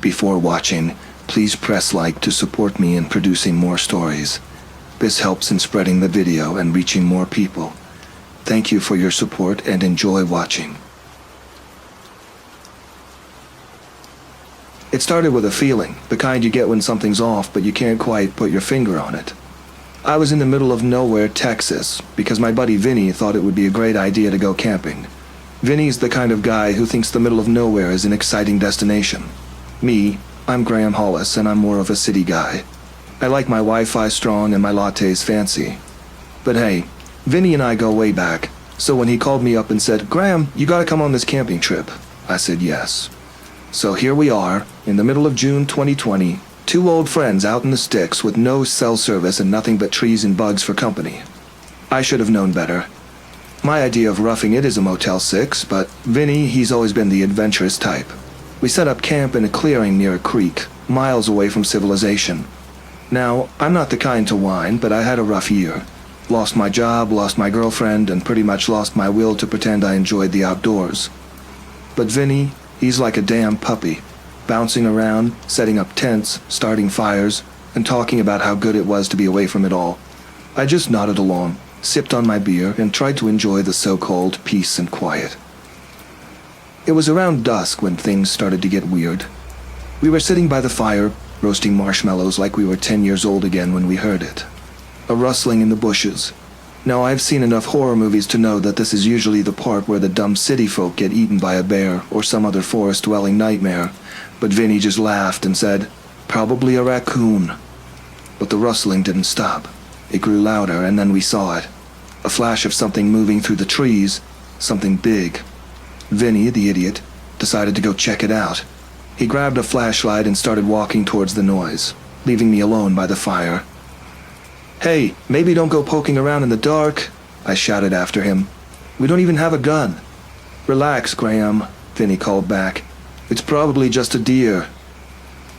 Before watching, please press like to support me in producing more stories. This helps in spreading the video and reaching more people. Thank you for your support and enjoy watching. It started with a feeling, the kind you get when something's off but you can't quite put your finger on it. I was in the middle of nowhere, Texas, because my buddy Vinny thought it would be a great idea to go camping. Vinny's the kind of guy who thinks the middle of nowhere is an exciting destination. Me, I'm Graham Hollis, and I'm more of a city guy. I like my Wi-Fi strong and my lattes fancy. But hey, Vinny and I go way back, so when he called me up and said, "Graham, you gotta come on this camping trip," I said yes. So here we are, in the middle of June 2020, two old friends out in the sticks with no cell service and nothing but trees and bugs for company. I should have known better. My idea of roughing it is a Motel 6, but Vinny, he's always been the adventurous type. We set up camp in a clearing near a creek, miles away from civilization. Now, I'm not the kind to whine, but I had a rough year. Lost my job, lost my girlfriend, and pretty much lost my will to pretend I enjoyed the outdoors. But Vinny, he's like a damn puppy, bouncing around, setting up tents, starting fires, and talking about how good it was to be away from it all. I just nodded along, sipped on my beer, and tried to enjoy the so-called peace and quiet. It was around dusk when things started to get weird. We were sitting by the fire, roasting marshmallows like we were 10 years old again when we heard it. A rustling in the bushes. Now, I've seen enough horror movies to know that this is usually the part where the dumb city folk get eaten by a bear or some other forest-dwelling nightmare, but Vinny just laughed and said, "Probably a raccoon." But the rustling didn't stop. It grew louder, and then we saw it. A flash of something moving through the trees, something big. Vinny, the idiot, decided to go check it out. He grabbed a flashlight and started walking towards the noise, leaving me alone by the fire. "Hey, maybe don't go poking around in the dark," I shouted after him. "We don't even have a gun." "Relax, Graham," Vinny called back. "It's probably just a deer."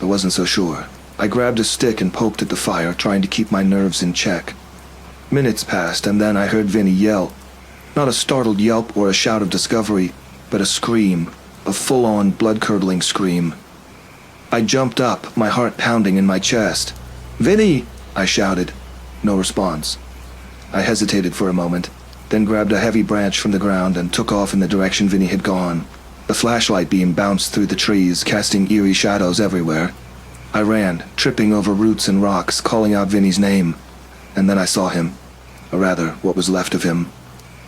I wasn't so sure. I grabbed a stick and poked at the fire, trying to keep my nerves in check. Minutes passed, and then I heard Vinny yell. Not a startled yelp or a shout of discovery, but a scream, a full-on, blood-curdling scream. I jumped up, my heart pounding in my chest. "Vinny!" I shouted. No response. I hesitated for a moment, then grabbed a heavy branch from the ground and took off in the direction Vinny had gone. The flashlight beam bounced through the trees, casting eerie shadows everywhere. I ran, tripping over roots and rocks, calling out Vinny's name. And then I saw him. Or rather, what was left of him.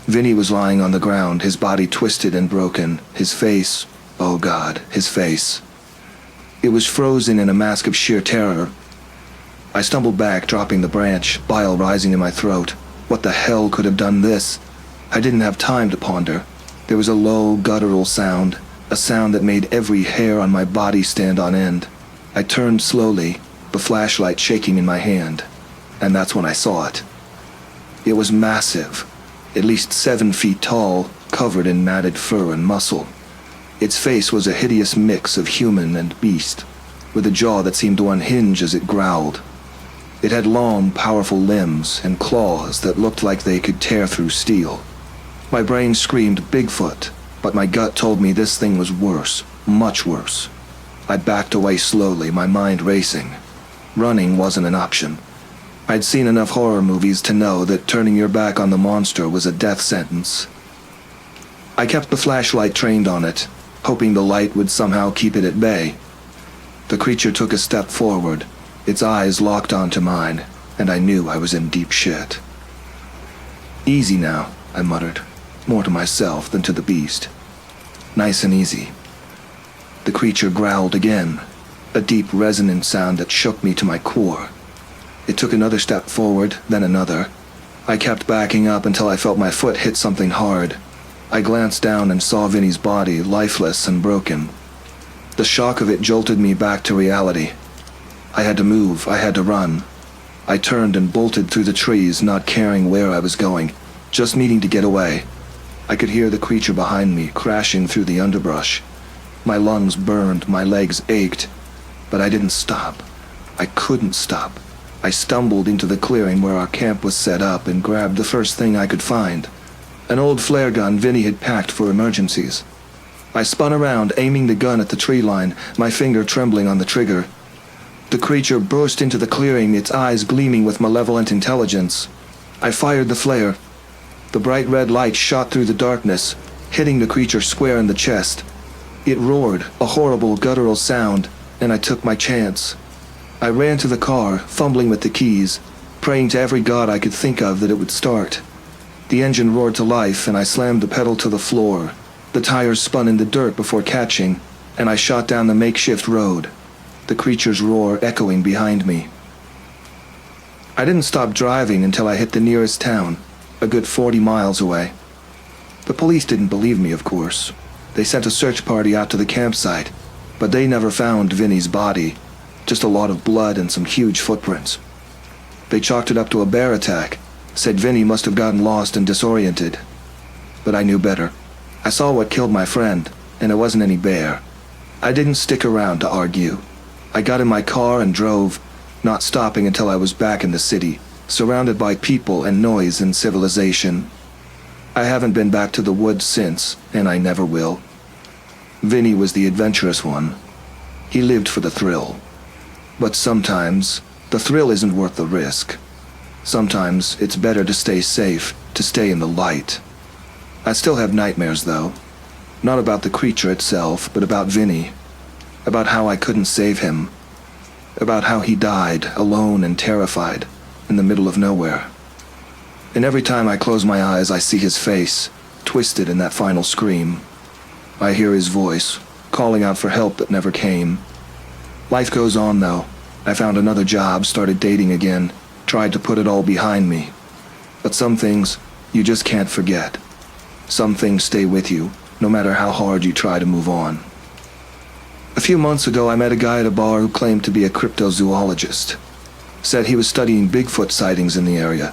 Vinny was lying on the ground, his body twisted and broken, his face, oh God, his face. It was frozen in a mask of sheer terror. I stumbled back, dropping the branch, bile rising in my throat. What the hell could have done this? I didn't have time to ponder. There was a low, guttural sound, a sound that made every hair on my body stand on end. I turned slowly, the flashlight shaking in my hand, and that's when I saw it. It was massive, at least 7 feet tall, covered in matted fur and muscle. Its face was a hideous mix of human and beast, with a jaw that seemed to unhinge as it growled. It had long, powerful limbs and claws that looked like they could tear through steel. My brain screamed Bigfoot, but my gut told me this thing was worse, much worse. I backed away slowly, my mind racing. Running wasn't an option. I'd seen enough horror movies to know that turning your back on the monster was a death sentence. I kept the flashlight trained on it, hoping the light would somehow keep it at bay. The creature took a step forward, its eyes locked onto mine, and I knew I was in deep shit. "Easy now," I muttered, more to myself than to the beast. "Nice and easy." The creature growled again, a deep resonant sound that shook me to my core. It took another step forward, then another. I kept backing up until I felt my foot hit something hard. I glanced down and saw Vinny's body, lifeless and broken. The shock of it jolted me back to reality. I had to move, I had to run. I turned and bolted through the trees, not caring where I was going, just needing to get away. I could hear the creature behind me crashing through the underbrush. My lungs burned, my legs ached, but I didn't stop. I couldn't stop. I stumbled into the clearing where our camp was set up and grabbed the first thing I could find. An old flare gun Vinny had packed for emergencies. I spun around, aiming the gun at the tree line, my finger trembling on the trigger. The creature burst into the clearing, its eyes gleaming with malevolent intelligence. I fired the flare. The bright red light shot through the darkness, hitting the creature square in the chest. It roared, a horrible guttural sound, and I took my chance. I ran to the car, fumbling with the keys, praying to every god I could think of that it would start. The engine roared to life, and I slammed the pedal to the floor. The tires spun in the dirt before catching, and I shot down the makeshift road, the creature's roar echoing behind me. I didn't stop driving until I hit the nearest town, a good 40 miles away. The police didn't believe me, of course. They sent a search party out to the campsite, but they never found Vinny's body, just a lot of blood and some huge footprints. They chalked it up to a bear attack, said Vinny must have gotten lost and disoriented. But I knew better. I saw what killed my friend, and it wasn't any bear. I didn't stick around to argue. I got in my car and drove, not stopping until I was back in the city, surrounded by people and noise and civilization. I haven't been back to the woods since, and I never will. Vinny was the adventurous one. He lived for the thrill. But sometimes, the thrill isn't worth the risk. Sometimes, it's better to stay safe, to stay in the light. I still have nightmares, though. Not about the creature itself, but about Vinny. About how I couldn't save him. About how he died, alone and terrified, in the middle of nowhere. And every time I close my eyes, I see his face, twisted in that final scream. I hear his voice, calling out for help that never came. Life goes on, though. I found another job, started dating again, tried to put it all behind me. But some things, you just can't forget. Some things stay with you, no matter how hard you try to move on. A few months ago, I met a guy at a bar who claimed to be a cryptozoologist. Said he was studying Bigfoot sightings in the area.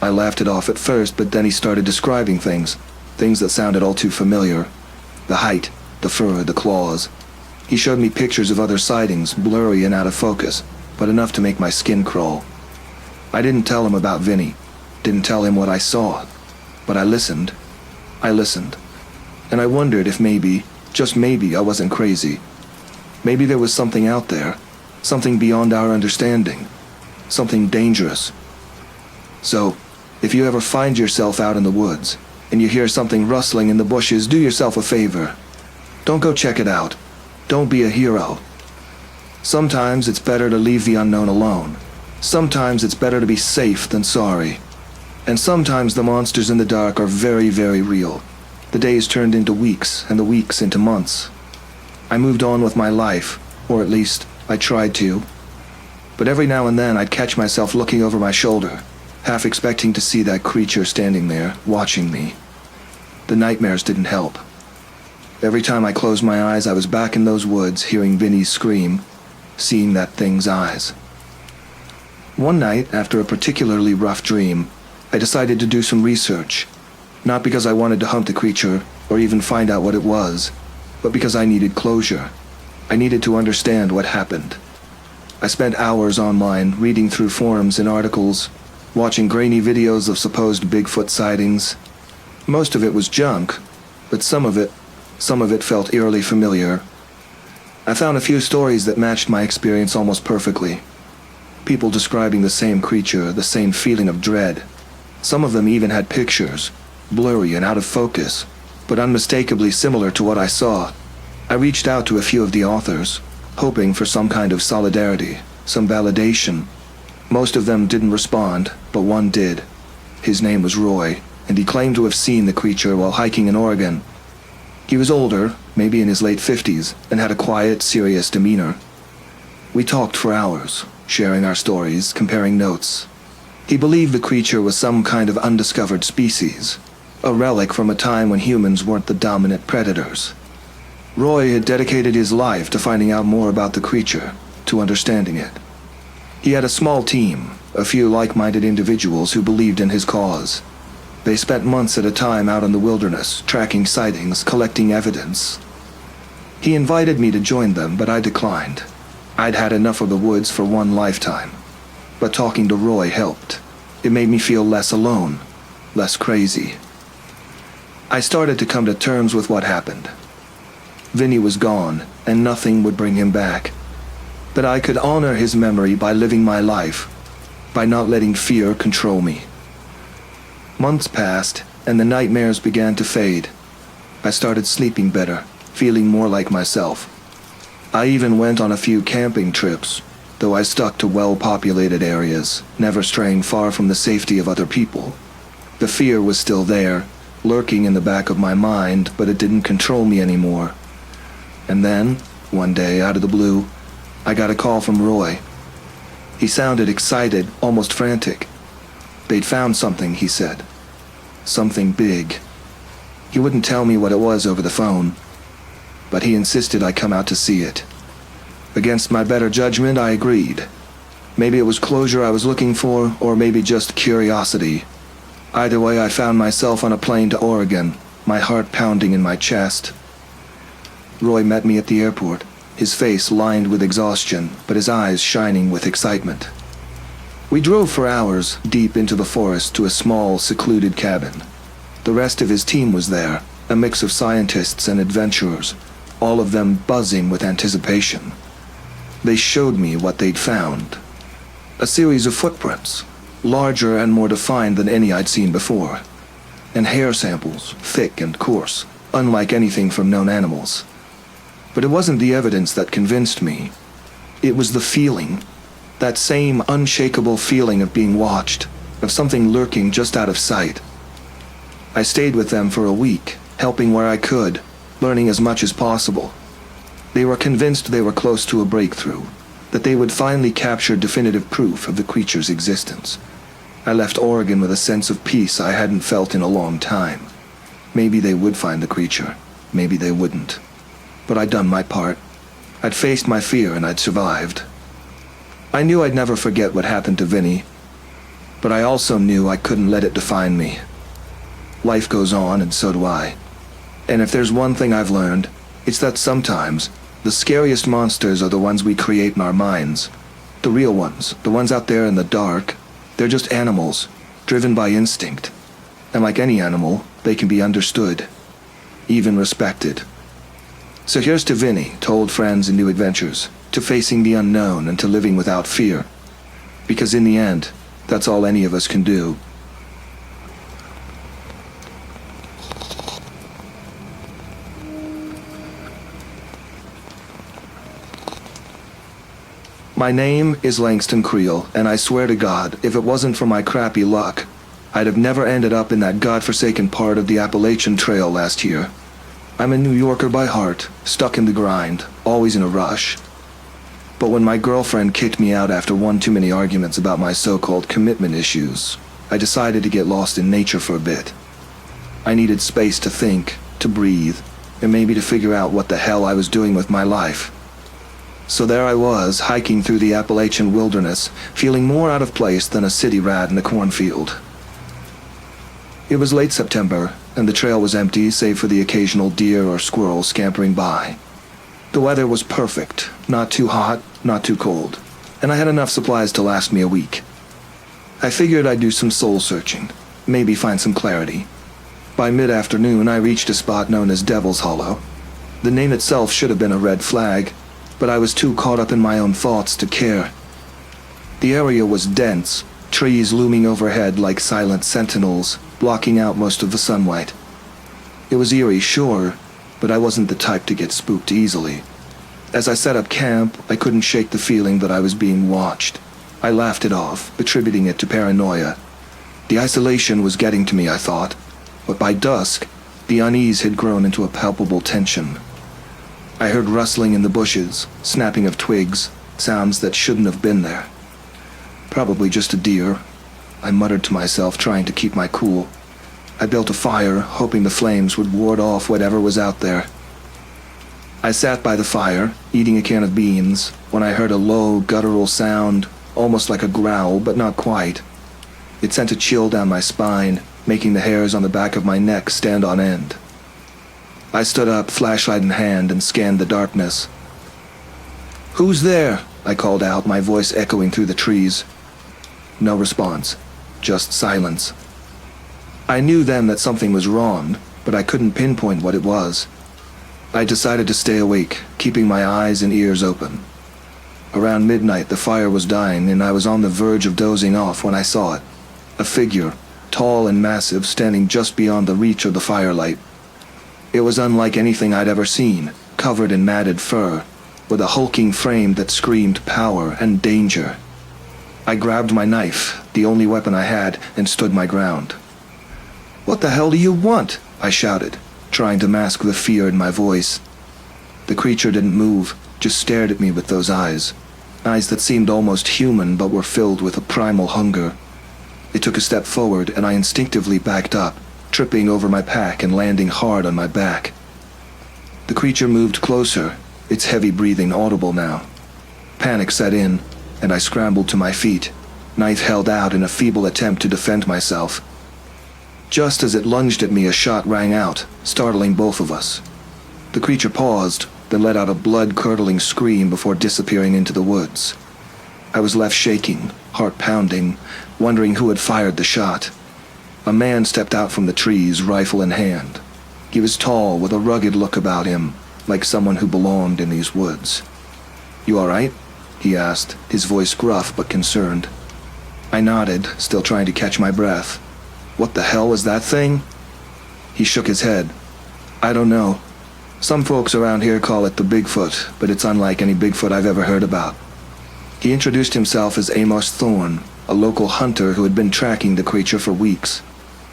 I laughed it off at first, but then he started describing things that sounded all too familiar. The height, the fur, the claws. He showed me pictures of other sightings, blurry and out of focus, but enough to make my skin crawl. I didn't tell him about Vinny, didn't tell him what I saw, but I listened. And I wondered if maybe, just maybe, I wasn't crazy. Maybe there was something out there, something beyond our understanding, something dangerous. So, if you ever find yourself out in the woods, and you hear something rustling in the bushes, do yourself a favor. Don't go check it out. Don't be a hero. Sometimes it's better to leave the unknown alone. Sometimes it's better to be safe than sorry. And sometimes the monsters in the dark are very, very real. The days turned into weeks, and the weeks into months. I moved on with my life, or at least, I tried to. But every now and then I'd catch myself looking over my shoulder, half expecting to see that creature standing there, watching me. The nightmares didn't help. Every time I closed my eyes, I was back in those woods, hearing Vinny's scream, seeing that thing's eyes. One night, after a particularly rough dream, I decided to do some research. Not because I wanted to hunt the creature, or even find out what it was, but because I needed closure. I needed to understand what happened. I spent hours online, reading through forums and articles, watching grainy videos of supposed Bigfoot sightings. Most of it was junk, but some of it felt eerily familiar. I found a few stories that matched my experience almost perfectly. People describing the same creature, the same feeling of dread. Some of them even had pictures, blurry and out of focus, but unmistakably similar to what I saw. I reached out to a few of the authors, hoping for some kind of solidarity, some validation. Most of them didn't respond, but one did. His name was Roy, and he claimed to have seen the creature while hiking in Oregon. He was older, maybe in his late 50s, and had a quiet, serious demeanor. We talked for hours, sharing our stories, comparing notes. He believed the creature was some kind of undiscovered species, a relic from a time when humans weren't the dominant predators. Roy had dedicated his life to finding out more about the creature, to understanding it. He had a small team, a few like-minded individuals who believed in his cause. They spent months at a time out in the wilderness, tracking sightings, collecting evidence. He invited me to join them, but I declined. I'd had enough of the woods for one lifetime. But talking to Roy helped. It made me feel less alone, less crazy. I started to come to terms with what happened. Vinny was gone, and nothing would bring him back. That I could honor his memory by living my life, by not letting fear control me. Months passed, and the nightmares began to fade. I started sleeping better, feeling more like myself. I even went on a few camping trips, though I stuck to well-populated areas, never straying far from the safety of other people. The fear was still there, lurking in the back of my mind, but it didn't control me anymore. And then, one day, out of the blue, I got a call from Roy. He sounded excited, almost frantic. They'd found something, he said. Something big. He wouldn't tell me what it was over the phone, but he insisted I come out to see it. Against my better judgment, I agreed. Maybe it was closure I was looking for, or maybe just curiosity. Either way, I found myself on a plane to Oregon, my heart pounding in my chest. Roy met me at the airport, his face lined with exhaustion, but his eyes shining with excitement. We drove for hours deep into the forest to a small, secluded cabin. The rest of his team was there, a mix of scientists and adventurers, all of them buzzing with anticipation. They showed me what they'd found. A series of footprints, larger and more defined than any I'd seen before, and hair samples, thick and coarse, unlike anything from known animals. But it wasn't the evidence that convinced me. It was the feeling, that same unshakable feeling of being watched, of something lurking just out of sight. I stayed with them for a week, helping where I could, learning as much as possible. They were convinced they were close to a breakthrough, that they would finally capture definitive proof of the creature's existence. I left Oregon with a sense of peace I hadn't felt in a long time. Maybe they would find the creature, maybe they wouldn't. But I'd done my part. I'd faced my fear and I'd survived. I knew I'd never forget what happened to Vinny, but I also knew I couldn't let it define me. Life goes on, and so do I. And if there's one thing I've learned, it's that sometimes the scariest monsters are the ones we create in our minds. The real ones, the ones out there in the dark, they're just animals, driven by instinct. And like any animal, they can be understood, even respected. So here's to Vinny, to old friends and new adventures, to facing the unknown and to living without fear. Because in the end, that's all any of us can do. My name is Langston Creel, and I swear to God, if it wasn't for my crappy luck, I'd have never ended up in that godforsaken part of the Appalachian Trail last year. I'm a New Yorker by heart, stuck in the grind, always in a rush. But when my girlfriend kicked me out after one too many arguments about my so-called commitment issues, I decided to get lost in nature for a bit. I needed space to think, to breathe, and maybe to figure out what the hell I was doing with my life. So there I was, hiking through the Appalachian wilderness, feeling more out of place than a city rat in a cornfield. It was late September, and the trail was empty save for the occasional deer or squirrel scampering by. The weather was perfect, not too hot, not too cold, and I had enough supplies to last me a week. I figured I'd do some soul-searching, maybe find some clarity. By mid-afternoon, I reached a spot known as Devil's Hollow. The name itself should have been a red flag, but I was too caught up in my own thoughts to care. The area was dense, trees looming overhead like silent sentinels, blocking out most of the sunlight. It was eerie, sure, but I wasn't the type to get spooked easily. As I set up camp, I couldn't shake the feeling that I was being watched. I laughed it off, attributing it to paranoia. The isolation was getting to me, I thought, but by dusk, the unease had grown into a palpable tension. I heard rustling in the bushes, snapping of twigs, sounds that shouldn't have been there. Probably just a deer, I muttered to myself, trying to keep my cool. I built a fire, hoping the flames would ward off whatever was out there. I sat by the fire, eating a can of beans, when I heard a low, guttural sound, almost like a growl, but not quite. It sent a chill down my spine, making the hairs on the back of my neck stand on end. I stood up, flashlight in hand, and scanned the darkness. "Who's there?" I called out, my voice echoing through the trees. No response, just silence. I knew then that something was wrong, but I couldn't pinpoint what it was. I decided to stay awake, keeping my eyes and ears open. Around midnight, the fire was dying, and I was on the verge of dozing off when I saw it. A figure, tall and massive, standing just beyond the reach of the firelight. It was unlike anything I'd ever seen, covered in matted fur, with a hulking frame that screamed power and danger. I grabbed my knife, the only weapon I had, and stood my ground. "What the hell do you want?" I shouted, trying to mask the fear in my voice. The creature didn't move, just stared at me with those eyes that seemed almost human but were filled with a primal hunger. It took a step forward, and I instinctively backed up, tripping over my pack and landing hard on my back. The creature moved closer, its heavy breathing audible now. Panic set in, and I scrambled to my feet, knife held out in a feeble attempt to defend myself. Just as it lunged at me, a shot rang out, startling both of us. The creature paused, then let out a blood-curdling scream before disappearing into the woods. I was left shaking, heart pounding, wondering who had fired the shot. A man stepped out from the trees, rifle in hand. He was tall, with a rugged look about him, like someone who belonged in these woods. "You all right?" he asked, his voice gruff but concerned. I nodded, still trying to catch my breath. "What the hell was that thing?" He shook his head. "I don't know. Some folks around here call it the Bigfoot, but it's unlike any Bigfoot I've ever heard about." He introduced himself as Amos Thorne, a local hunter who had been tracking the creature for weeks.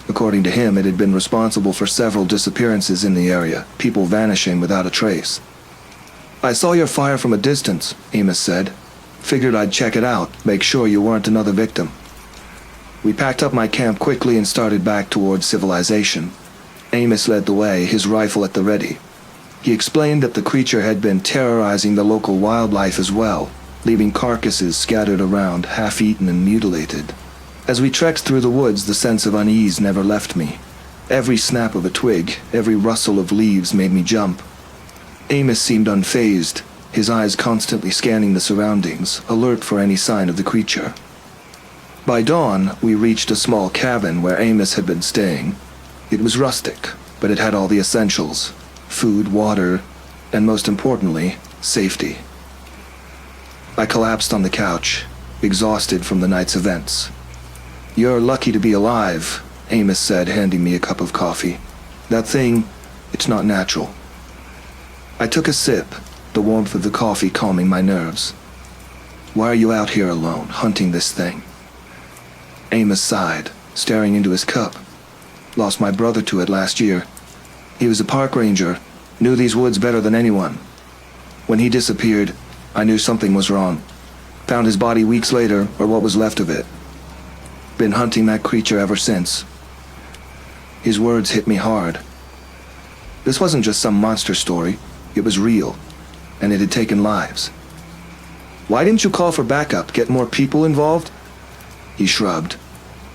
According to him, it had been responsible for several disappearances in the area, people vanishing without a trace. "I saw your fire from a distance," Amos said. "Figured I'd check it out, make sure you weren't another victim." We packed up my camp quickly and started back towards civilization. Amos led the way, his rifle at the ready. He explained that the creature had been terrorizing the local wildlife as well, leaving carcasses scattered around, half-eaten and mutilated. As we trekked through the woods, the sense of unease never left me. Every snap of a twig, every rustle of leaves made me jump. Amos seemed unfazed, his eyes constantly scanning the surroundings, alert for any sign of the creature. By dawn, we reached a small cabin where Amos had been staying. It was rustic, but it had all the essentials: food, water, and most importantly, safety. I collapsed on the couch, exhausted from the night's events. "You're lucky to be alive," Amos said, handing me a cup of coffee. "That thing, it's not natural." I took a sip, the warmth of the coffee calming my nerves. "Why are you out here alone, hunting this thing?" Amos sighed, staring into his cup. "Lost my brother to it last year. He was a park ranger, knew these woods better than anyone. When he disappeared, I knew something was wrong. Found his body weeks later, or what was left of it. Been hunting that creature ever since." His words hit me hard. This wasn't just some monster story. It was real, and it had taken lives. "Why didn't you call for backup, get more people involved?" He shrugged.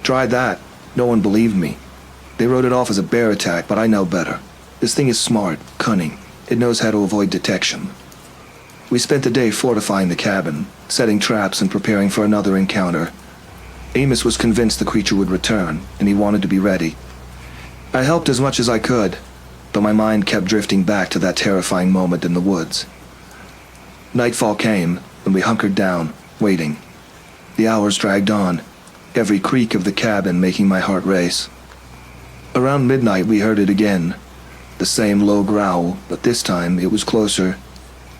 "Tried that. No one believed me. They wrote it off as a bear attack, but I know better. This thing is smart, cunning. It knows how to avoid detection." We spent the day fortifying the cabin, setting traps and preparing for another encounter. Amos was convinced the creature would return, and he wanted to be ready. I helped as much as I could, though my mind kept drifting back to that terrifying moment in the woods. Nightfall came, and we hunkered down, waiting. The hours dragged on, every creak of the cabin making my heart race. Around midnight we heard it again. The same low growl, but this time it was closer.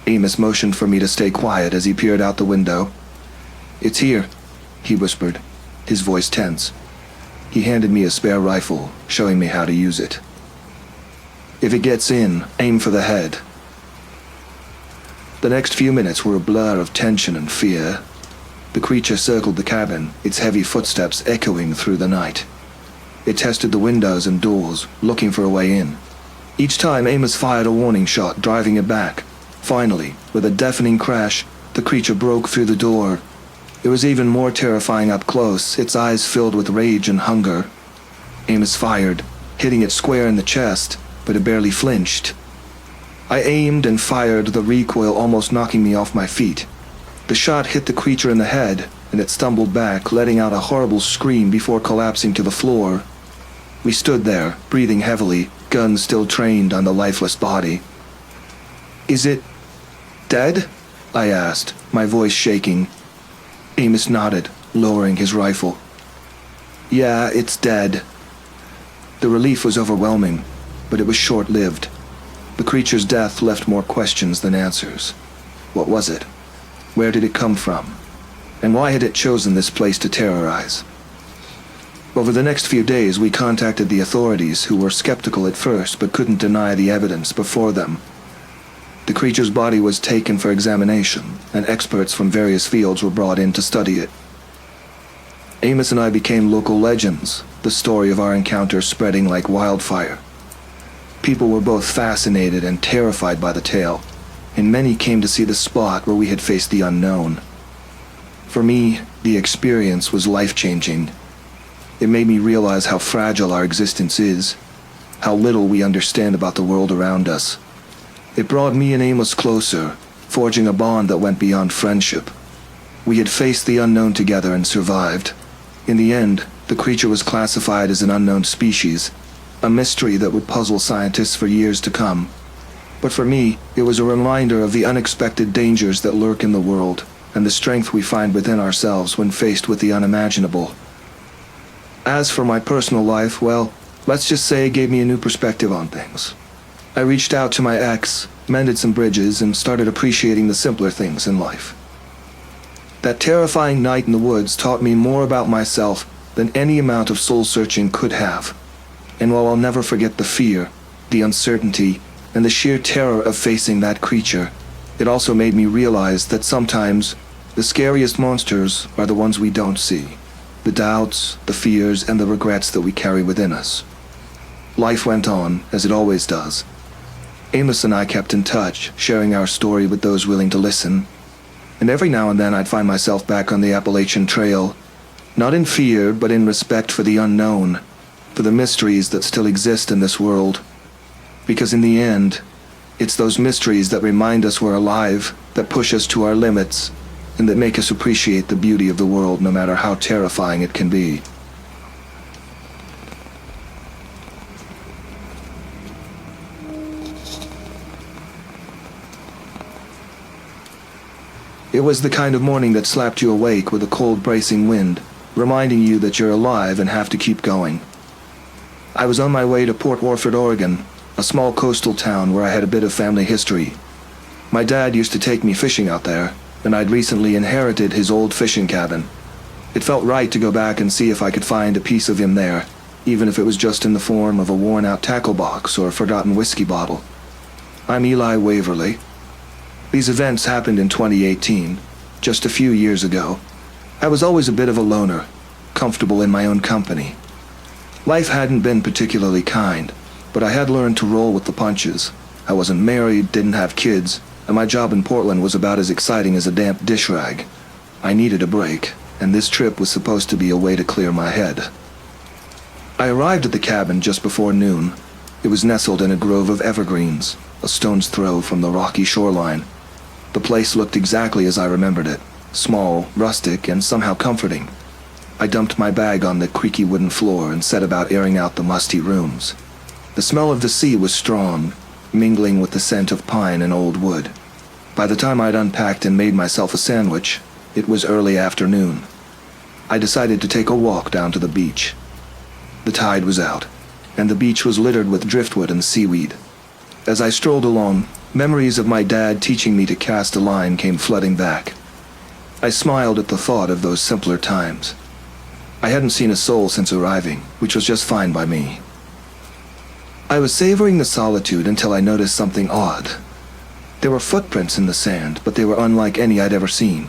Amos motioned for me to stay quiet as he peered out the window. "It's here," he whispered, his voice tense. He handed me a spare rifle, showing me how to use it. "If it gets in, aim for the head." The next few minutes were a blur of tension and fear. The creature circled the cabin, its heavy footsteps echoing through the night. It tested the windows and doors, looking for a way in. Each time Amos fired a warning shot, driving it back. Finally, with a deafening crash, the creature broke through the door. It was even more terrifying up close, its eyes filled with rage and hunger. Amos fired, hitting it square in the chest, but it barely flinched. I aimed and fired, the recoil almost knocking me off my feet. The shot hit the creature in the head, and it stumbled back, letting out a horrible scream before collapsing to the floor. We stood there, breathing heavily, guns still trained on the lifeless body. Is it dead? I asked, my voice shaking. Amos nodded, lowering his rifle. Yeah, it's dead. The relief was overwhelming, but it was short-lived. The creature's death left more questions than answers. What was it? Where did it come from? And why had it chosen this place to terrorize? Over the next few days, we contacted the authorities, who were skeptical at first but couldn't deny the evidence before them. The creature's body was taken for examination, and experts from various fields were brought in to study it. Amos and I became local legends, the story of our encounter spreading like wildfire. People were both fascinated and terrified by the tale, and many came to see the spot where we had faced the unknown. For me, the experience was life-changing. It made me realize how fragile our existence is, how little we understand about the world around us. It brought me and Amos closer, forging a bond that went beyond friendship. We had faced the unknown together and survived. In the end, the creature was classified as an unknown species, a mystery that would puzzle scientists for years to come. But for me, it was a reminder of the unexpected dangers that lurk in the world, and the strength we find within ourselves when faced with the unimaginable. As for my personal life, well, let's just say it gave me a new perspective on things. I reached out to my ex, mended some bridges, and started appreciating the simpler things in life. That terrifying night in the woods taught me more about myself than any amount of soul-searching could have. And while I'll never forget the fear, the uncertainty, and the sheer terror of facing that creature, it also made me realize that sometimes the scariest monsters are the ones we don't see. The doubts, the fears, and the regrets that we carry within us. Life went on, as it always does. Amos and I kept in touch, sharing our story with those willing to listen. And every now and then I'd find myself back on the Appalachian Trail, not in fear, but in respect for the unknown, for the mysteries that still exist in this world. Because in the end, it's those mysteries that remind us we're alive, that push us to our limits, and that make us appreciate the beauty of the world no matter how terrifying it can be. It was the kind of morning that slapped you awake with a cold, bracing wind, reminding you that you're alive and have to keep going. I was on my way to Port Orford, Oregon, a small coastal town where I had a bit of family history. My dad used to take me fishing out there, and I'd recently inherited his old fishing cabin. It felt right to go back and see if I could find a piece of him there, even if it was just in the form of a worn-out tackle box or a forgotten whiskey bottle. I'm Eli Waverly. These events happened in 2018, just a few years ago. I was always a bit of a loner, comfortable in my own company. Life hadn't been particularly kind, but I had learned to roll with the punches. I wasn't married, didn't have kids, and my job in Portland was about as exciting as a damp dish rag. I needed a break, and this trip was supposed to be a way to clear my head. I arrived at the cabin just before noon. It was nestled in a grove of evergreens, a stone's throw from the rocky shoreline. The place looked exactly as I remembered it, small, rustic, and somehow comforting. I dumped my bag on the creaky wooden floor and set about airing out the musty rooms. The smell of the sea was strong, mingling with the scent of pine and old wood. By the time I'd unpacked and made myself a sandwich, it was early afternoon. I decided to take a walk down to the beach. The tide was out, and the beach was littered with driftwood and seaweed. As I strolled along, memories of my dad teaching me to cast a line came flooding back. I smiled at the thought of those simpler times. I hadn't seen a soul since arriving, which was just fine by me. I was savoring the solitude until I noticed something odd. There were footprints in the sand, but they were unlike any I'd ever seen.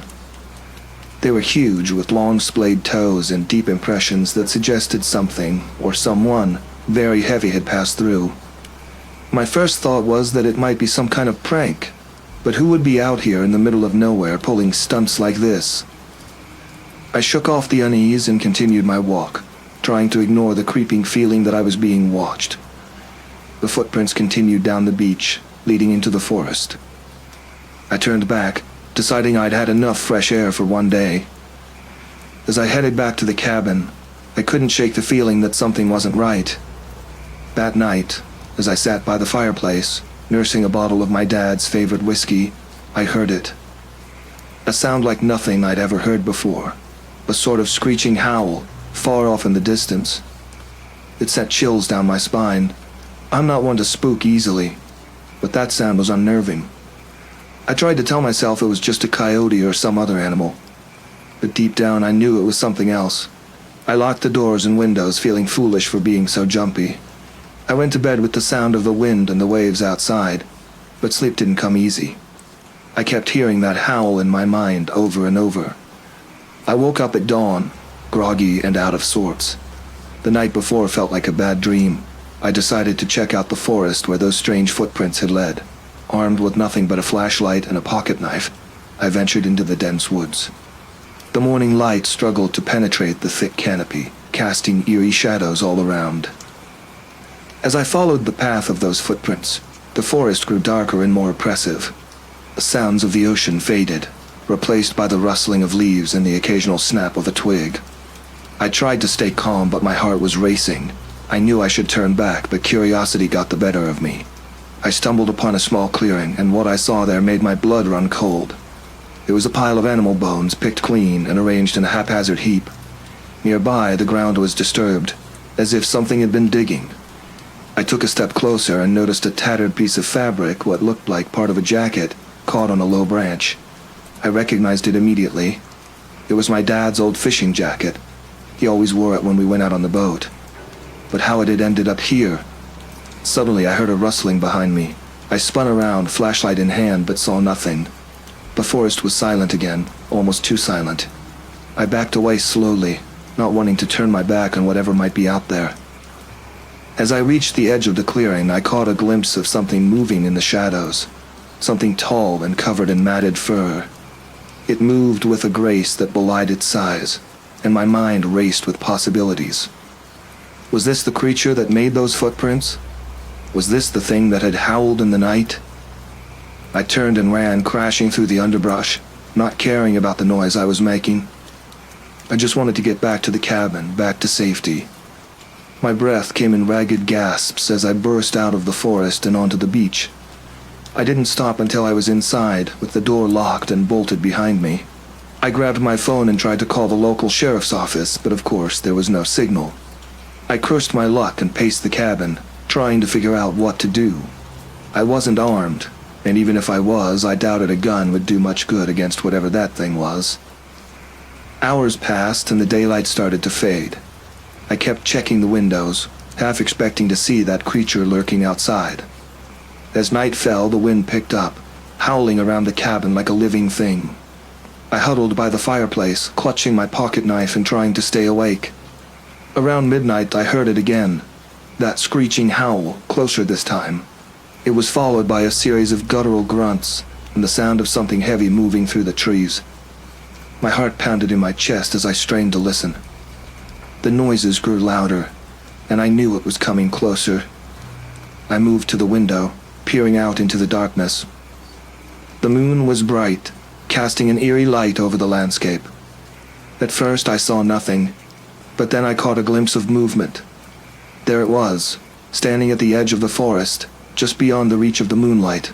They were huge, with long splayed toes and deep impressions that suggested something, or someone, very heavy had passed through. My first thought was that it might be some kind of prank, but who would be out here in the middle of nowhere pulling stunts like this? I shook off the unease and continued my walk, trying to ignore the creeping feeling that I was being watched. The footprints continued down the beach, leading into the forest. I turned back, deciding I'd had enough fresh air for one day. As I headed back to the cabin, I couldn't shake the feeling that something wasn't right. That night, as I sat by the fireplace, nursing a bottle of my dad's favorite whiskey, I heard it. A sound like nothing I'd ever heard before, a sort of screeching howl, far off in the distance. It sent chills down my spine. I'm not one to spook easily, but that sound was unnerving. I tried to tell myself it was just a coyote or some other animal, but deep down I knew it was something else. I locked the doors and windows, feeling foolish for being so jumpy. I went to bed with the sound of the wind and the waves outside, but sleep didn't come easy. I kept hearing that howl in my mind over and over. I woke up at dawn, groggy and out of sorts. The night before felt like a bad dream. I decided to check out the forest where those strange footprints had led. Armed with nothing but a flashlight and a pocket knife, I ventured into the dense woods. The morning light struggled to penetrate the thick canopy, casting eerie shadows all around. As I followed the path of those footprints, the forest grew darker and more oppressive. The sounds of the ocean faded, replaced by the rustling of leaves and the occasional snap of a twig. I tried to stay calm, but my heart was racing. I knew I should turn back, but curiosity got the better of me. I stumbled upon a small clearing, and what I saw there made my blood run cold. There was a pile of animal bones, picked clean and arranged in a haphazard heap. Nearby, the ground was disturbed, as if something had been digging. I took a step closer and noticed a tattered piece of fabric, what looked like part of a jacket, caught on a low branch. I recognized it immediately. It was my dad's old fishing jacket. He always wore it when we went out on the boat. But how it had ended up here? Suddenly I heard a rustling behind me. I spun around, flashlight in hand, but saw nothing. The forest was silent again, almost too silent. I backed away slowly, not wanting to turn my back on whatever might be out there. As I reached the edge of the clearing, I caught a glimpse of something moving in the shadows. Something tall and covered in matted fur. It moved with a grace that belied its size, and my mind raced with possibilities. Was this the creature that made those footprints? Was this the thing that had howled in the night? I turned and ran, crashing through the underbrush, not caring about the noise I was making. I just wanted to get back to the cabin, back to safety. My breath came in ragged gasps as I burst out of the forest and onto the beach. I didn't stop until I was inside, with the door locked and bolted behind me. I grabbed my phone and tried to call the local sheriff's office, but of course there was no signal. I cursed my luck and paced the cabin, trying to figure out what to do. I wasn't armed, and even if I was, I doubted a gun would do much good against whatever that thing was. Hours passed and the daylight started to fade. I kept checking the windows, half expecting to see that creature lurking outside. As night fell, the wind picked up, howling around the cabin like a living thing. I huddled by the fireplace, clutching my pocket knife and trying to stay awake. Around midnight, I heard it again. That screeching howl, closer this time. It was followed by a series of guttural grunts and the sound of something heavy moving through the trees. My heart pounded in my chest as I strained to listen. The noises grew louder, and I knew it was coming closer. I moved to the window, peering out into the darkness. The moon was bright, casting an eerie light over the landscape. At first I saw nothing, but then I caught a glimpse of movement. There it was, standing at the edge of the forest, just beyond the reach of the moonlight.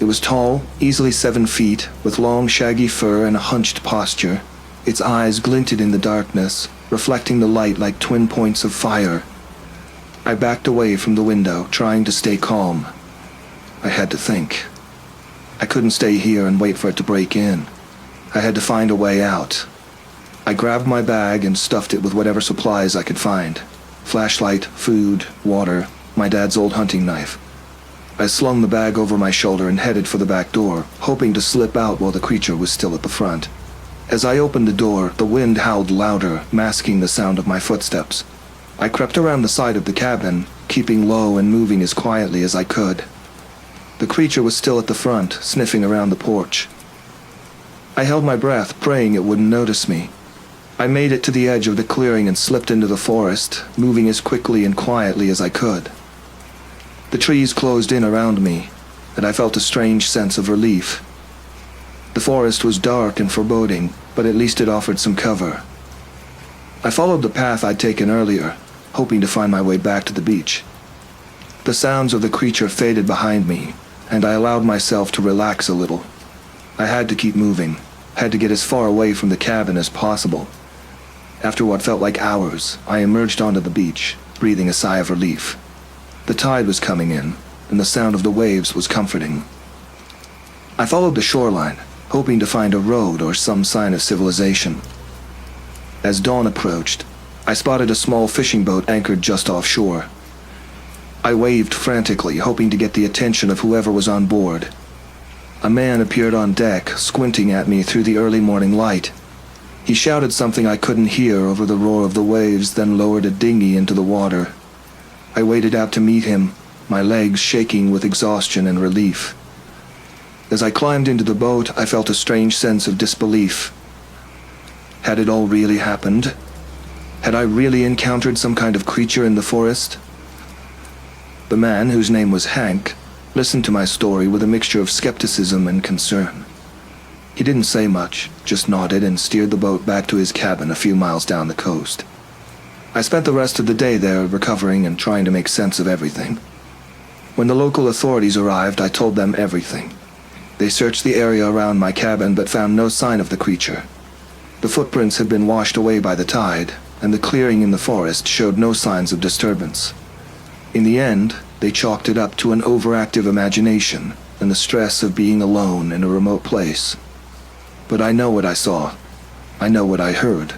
It was tall, easily 7 feet, with long shaggy fur and a hunched posture. Its eyes glinted in the darkness, reflecting the light like twin points of fire. I backed away from the window, trying to stay calm. I had to think. I couldn't stay here and wait for it to break in. I had to find a way out. I grabbed my bag and stuffed it with whatever supplies I could find. Flashlight, food, water, my dad's old hunting knife. I slung the bag over my shoulder and headed for the back door, hoping to slip out while the creature was still at the front. As I opened the door, the wind howled louder, masking the sound of my footsteps. I crept around the side of the cabin, keeping low and moving as quietly as I could. The creature was still at the front, sniffing around the porch. I held my breath, praying it wouldn't notice me. I made it to the edge of the clearing and slipped into the forest, moving as quickly and quietly as I could. The trees closed in around me, and I felt a strange sense of relief. The forest was dark and foreboding, but at least it offered some cover. I followed the path I'd taken earlier, hoping to find my way back to the beach. The sounds of the creature faded behind me, and I allowed myself to relax a little. I had to keep moving, had to get as far away from the cabin as possible. After what felt like hours, I emerged onto the beach, breathing a sigh of relief. The tide was coming in, and the sound of the waves was comforting. I followed the shoreline, hoping to find a road or some sign of civilization. As dawn approached, I spotted a small fishing boat anchored just offshore. I waved frantically, hoping to get the attention of whoever was on board. A man appeared on deck, squinting at me through the early morning light. He shouted something I couldn't hear over the roar of the waves, then lowered a dinghy into the water. I waded out to meet him, my legs shaking with exhaustion and relief. As I climbed into the boat, I felt a strange sense of disbelief. Had it all really happened? Had I really encountered some kind of creature in the forest? The man, whose name was Hank, listened to my story with a mixture of skepticism and concern. He didn't say much, just nodded and steered the boat back to his cabin a few miles down the coast. I spent the rest of the day there recovering and trying to make sense of everything. When the local authorities arrived, I told them everything. They searched the area around my cabin but found no sign of the creature. The footprints had been washed away by the tide, and the clearing in the forest showed no signs of disturbance. In the end, they chalked it up to an overactive imagination and the stress of being alone in a remote place. But I know what I saw. I know what I heard.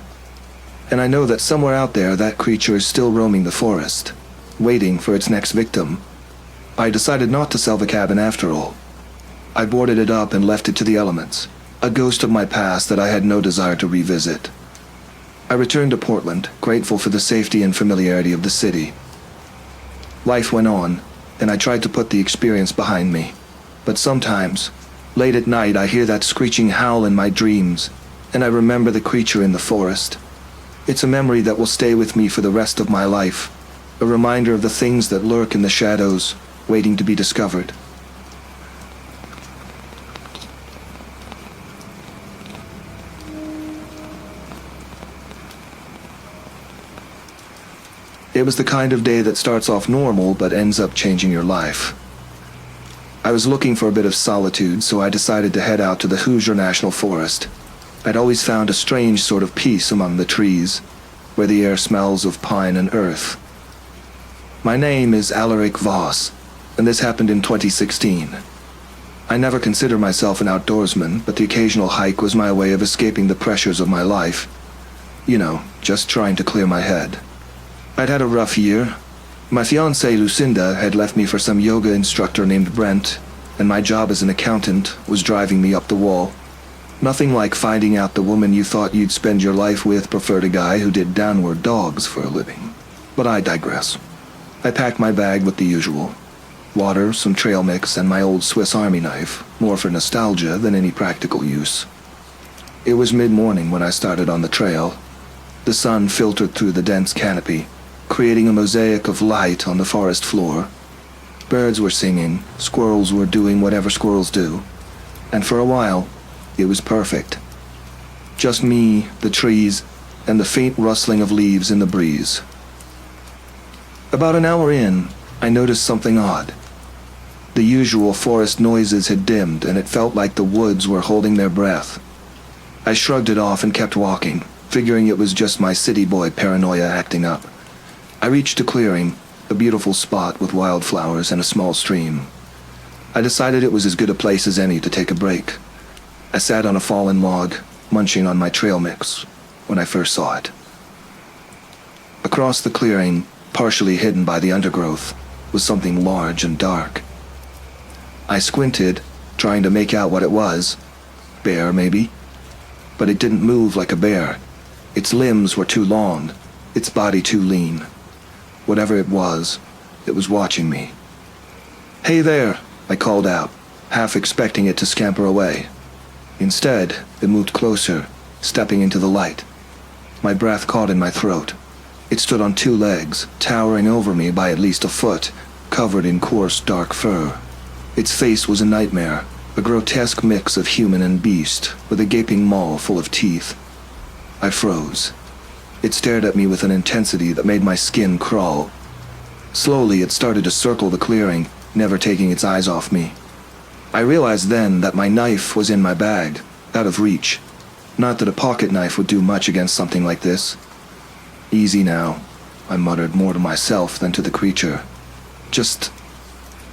And I know that somewhere out there that creature is still roaming the forest, waiting for its next victim. I decided not to sell the cabin after all. I boarded it up and left it to the elements, a ghost of my past that I had no desire to revisit. I returned to Portland, grateful for the safety and familiarity of the city. Life went on, and I tried to put the experience behind me. But sometimes, late at night, I hear that screeching howl in my dreams, and I remember the creature in the forest. It's a memory that will stay with me for the rest of my life, a reminder of the things that lurk in the shadows, waiting to be discovered. It was the kind of day that starts off normal but ends up changing your life. I was looking for a bit of solitude, so I decided to head out to the Hoosier National Forest. I'd always found a strange sort of peace among the trees, where the air smells of pine and earth. My name is Alaric Voss, and this happened in 2016. I never considered myself an outdoorsman, but the occasional hike was my way of escaping the pressures of my life. You know, just trying to clear my head. I'd had a rough year. My fiancée Lucinda had left me for some yoga instructor named Brent, and my job as an accountant was driving me up the wall. Nothing like finding out the woman you thought you'd spend your life with preferred a guy who did downward dogs for a living. But I digress. I packed my bag with the usual. Water, some trail mix, and my old Swiss Army knife, more for nostalgia than any practical use. It was mid-morning when I started on the trail. The sun filtered through the dense canopy, creating a mosaic of light on the forest floor. Birds were singing, squirrels were doing whatever squirrels do, and for a while, it was perfect. Just me, the trees, and the faint rustling of leaves in the breeze. About an hour in, I noticed something odd. The usual forest noises had dimmed, and it felt like the woods were holding their breath. I shrugged it off and kept walking, figuring it was just my city boy paranoia acting up. I reached a clearing, a beautiful spot with wildflowers and a small stream. I decided it was as good a place as any to take a break. I sat on a fallen log, munching on my trail mix, when I first saw it. Across the clearing, partially hidden by the undergrowth, was something large and dark. I squinted, trying to make out what it was. Bear, maybe? But it didn't move like a bear. Its limbs were too long, its body too lean. Whatever it was watching me. "Hey there," I called out, half expecting it to scamper away. Instead, it moved closer, stepping into the light. My breath caught in my throat. It stood on two legs, towering over me by at least a foot, covered in coarse, dark fur. Its face was a nightmare, a grotesque mix of human and beast, with a gaping maw full of teeth. I froze. It stared at me with an intensity that made my skin crawl. Slowly, it started to circle the clearing, never taking its eyes off me. I realized then that my knife was in my bag, out of reach. Not that a pocket knife would do much against something like this. Easy now, I muttered more to myself than to the creature. Just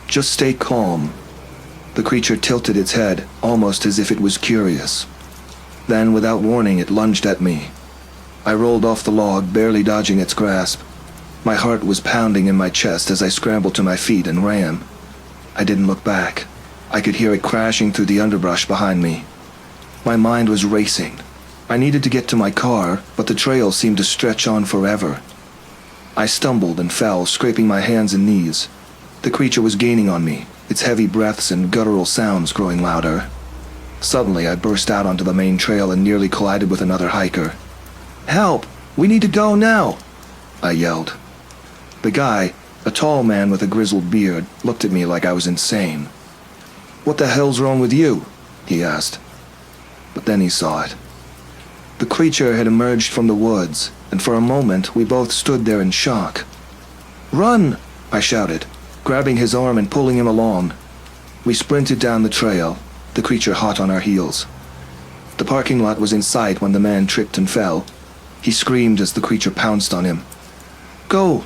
stay calm. The creature tilted its head, almost as if it was curious. Then, without warning, it lunged at me. I rolled off the log, barely dodging its grasp. My heart was pounding in my chest as I scrambled to my feet and ran. I didn't look back. I could hear it crashing through the underbrush behind me. My mind was racing. I needed to get to my car, but the trail seemed to stretch on forever. I stumbled and fell, scraping my hands and knees. The creature was gaining on me, its heavy breaths and guttural sounds growing louder. Suddenly, I burst out onto the main trail and nearly collided with another hiker. "Help! We need to go now!" I yelled. The guy, a tall man with a grizzled beard, looked at me like I was insane. "What the hell's wrong with you?" he asked. But then he saw it. The creature had emerged from the woods, and for a moment we both stood there in shock. "Run!" I shouted, grabbing his arm and pulling him along. We sprinted down the trail, the creature hot on our heels. The parking lot was in sight when the man tripped and fell. He screamed as the creature pounced on him. "Go!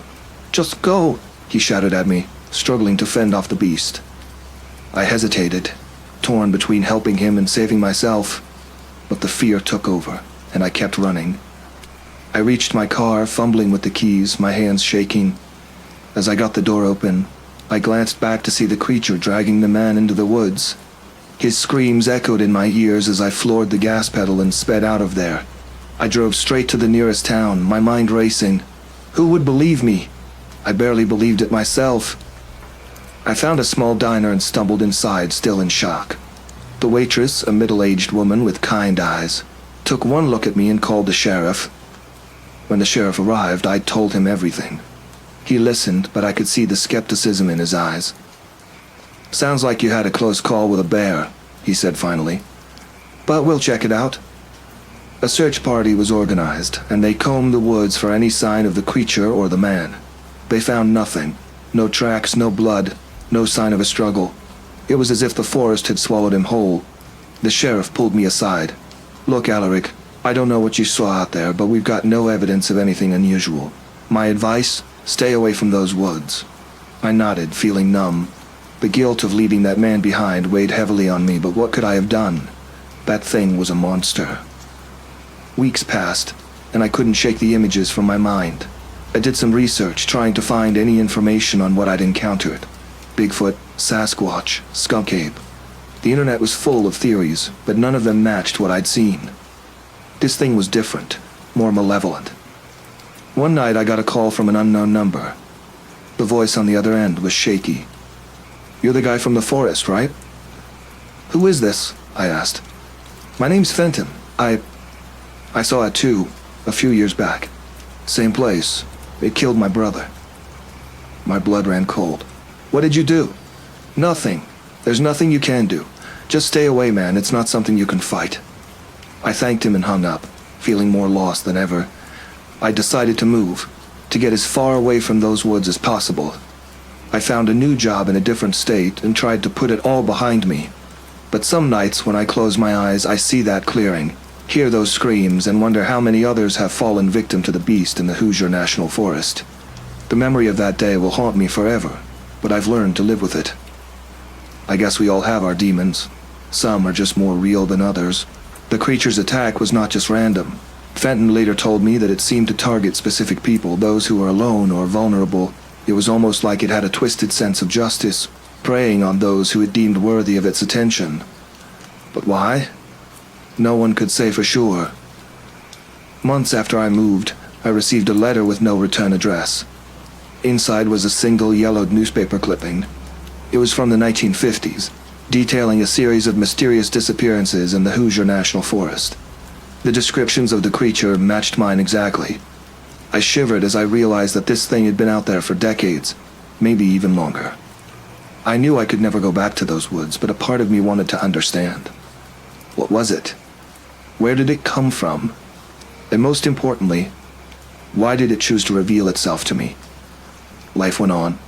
Just go!" he shouted at me, struggling to fend off the beast. I hesitated, torn between helping him and saving myself, but the fear took over, and I kept running. I reached my car, fumbling with the keys, my hands shaking. As I got the door open, I glanced back to see the creature dragging the man into the woods. His screams echoed in my ears as I floored the gas pedal and sped out of there. I drove straight to the nearest town, my mind racing. Who would believe me? I barely believed it myself. I found a small diner and stumbled inside, still in shock. The waitress, a middle-aged woman with kind eyes, took one look at me and called the sheriff. When the sheriff arrived, I told him everything. He listened, but I could see the skepticism in his eyes. "Sounds like you had a close call with a bear," he said finally. "But we'll check it out." A search party was organized, and they combed the woods for any sign of the creature or the man. They found nothing. No tracks, no blood, no sign of a struggle. It was as if the forest had swallowed him whole. The sheriff pulled me aside. "Look, Alaric, I don't know what you saw out there, but we've got no evidence of anything unusual. My advice? Stay away from those woods." I nodded, feeling numb. The guilt of leaving that man behind weighed heavily on me, but what could I have done? That thing was a monster. Weeks passed, and I couldn't shake the images from my mind. I did some research, trying to find any information on what I'd encountered. Bigfoot, Sasquatch, skunk ape. The internet was full of theories, but none of them matched what I'd seen. This thing was different, more malevolent. One night I got a call from an unknown number. The voice on the other end was shaky. "You're the guy from the forest, right?" "Who is this?" I asked. "My name's Fenton. I saw it too, a few years back. Same place. It killed my brother." My blood ran cold. "What did you do?" "Nothing. There's nothing you can do. Just stay away, man. It's not something you can fight." I thanked him and hung up, feeling more lost than ever. I decided to move, to get as far away from those woods as possible. I found a new job in a different state and tried to put it all behind me. But some nights when I close my eyes, I see that clearing, hear those screams, and wonder how many others have fallen victim to the beast in the Hoosier National Forest. The memory of that day will haunt me forever, but I've learned to live with it. I guess we all have our demons. Some are just more real than others. The creature's attack was not just random. Fenton later told me that it seemed to target specific people, those who were alone or vulnerable. It was almost like it had a twisted sense of justice, preying on those who it deemed worthy of its attention. But why? No one could say for sure. Months after I moved, I received a letter with no return address. Inside was a single yellowed newspaper clipping. It was from the 1950s, detailing a series of mysterious disappearances in the Hoosier National Forest. The descriptions of the creature matched mine exactly. I shivered as I realized that this thing had been out there for decades, maybe even longer. I knew I could never go back to those woods, but a part of me wanted to understand. What was it? Where did it come from? And most importantly, why did it choose to reveal itself to me? Life went on.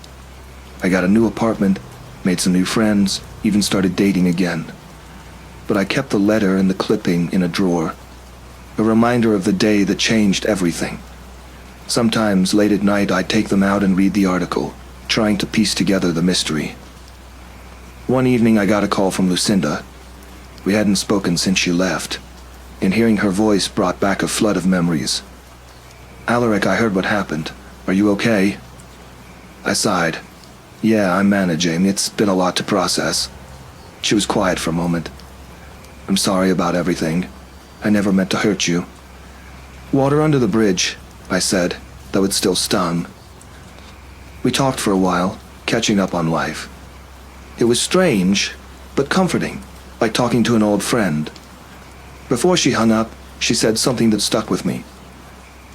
I got a new apartment, made some new friends, even started dating again. But I kept the letter and the clipping in a drawer, a reminder of the day that changed everything. Sometimes, late at night, I'd take them out and read the article, trying to piece together the mystery. One evening, I got a call from Lucinda. We hadn't spoken since she left, and hearing her voice brought back a flood of memories. "Alaric, I heard what happened. Are you okay?" I sighed. "Yeah, I'm managing. It's been a lot to process." She was quiet for a moment. "I'm sorry about everything. I never meant to hurt you." "Water under the bridge," I said, though it still stung. We talked for a while, catching up on life. It was strange, but comforting, like talking to an old friend. Before she hung up, she said something that stuck with me.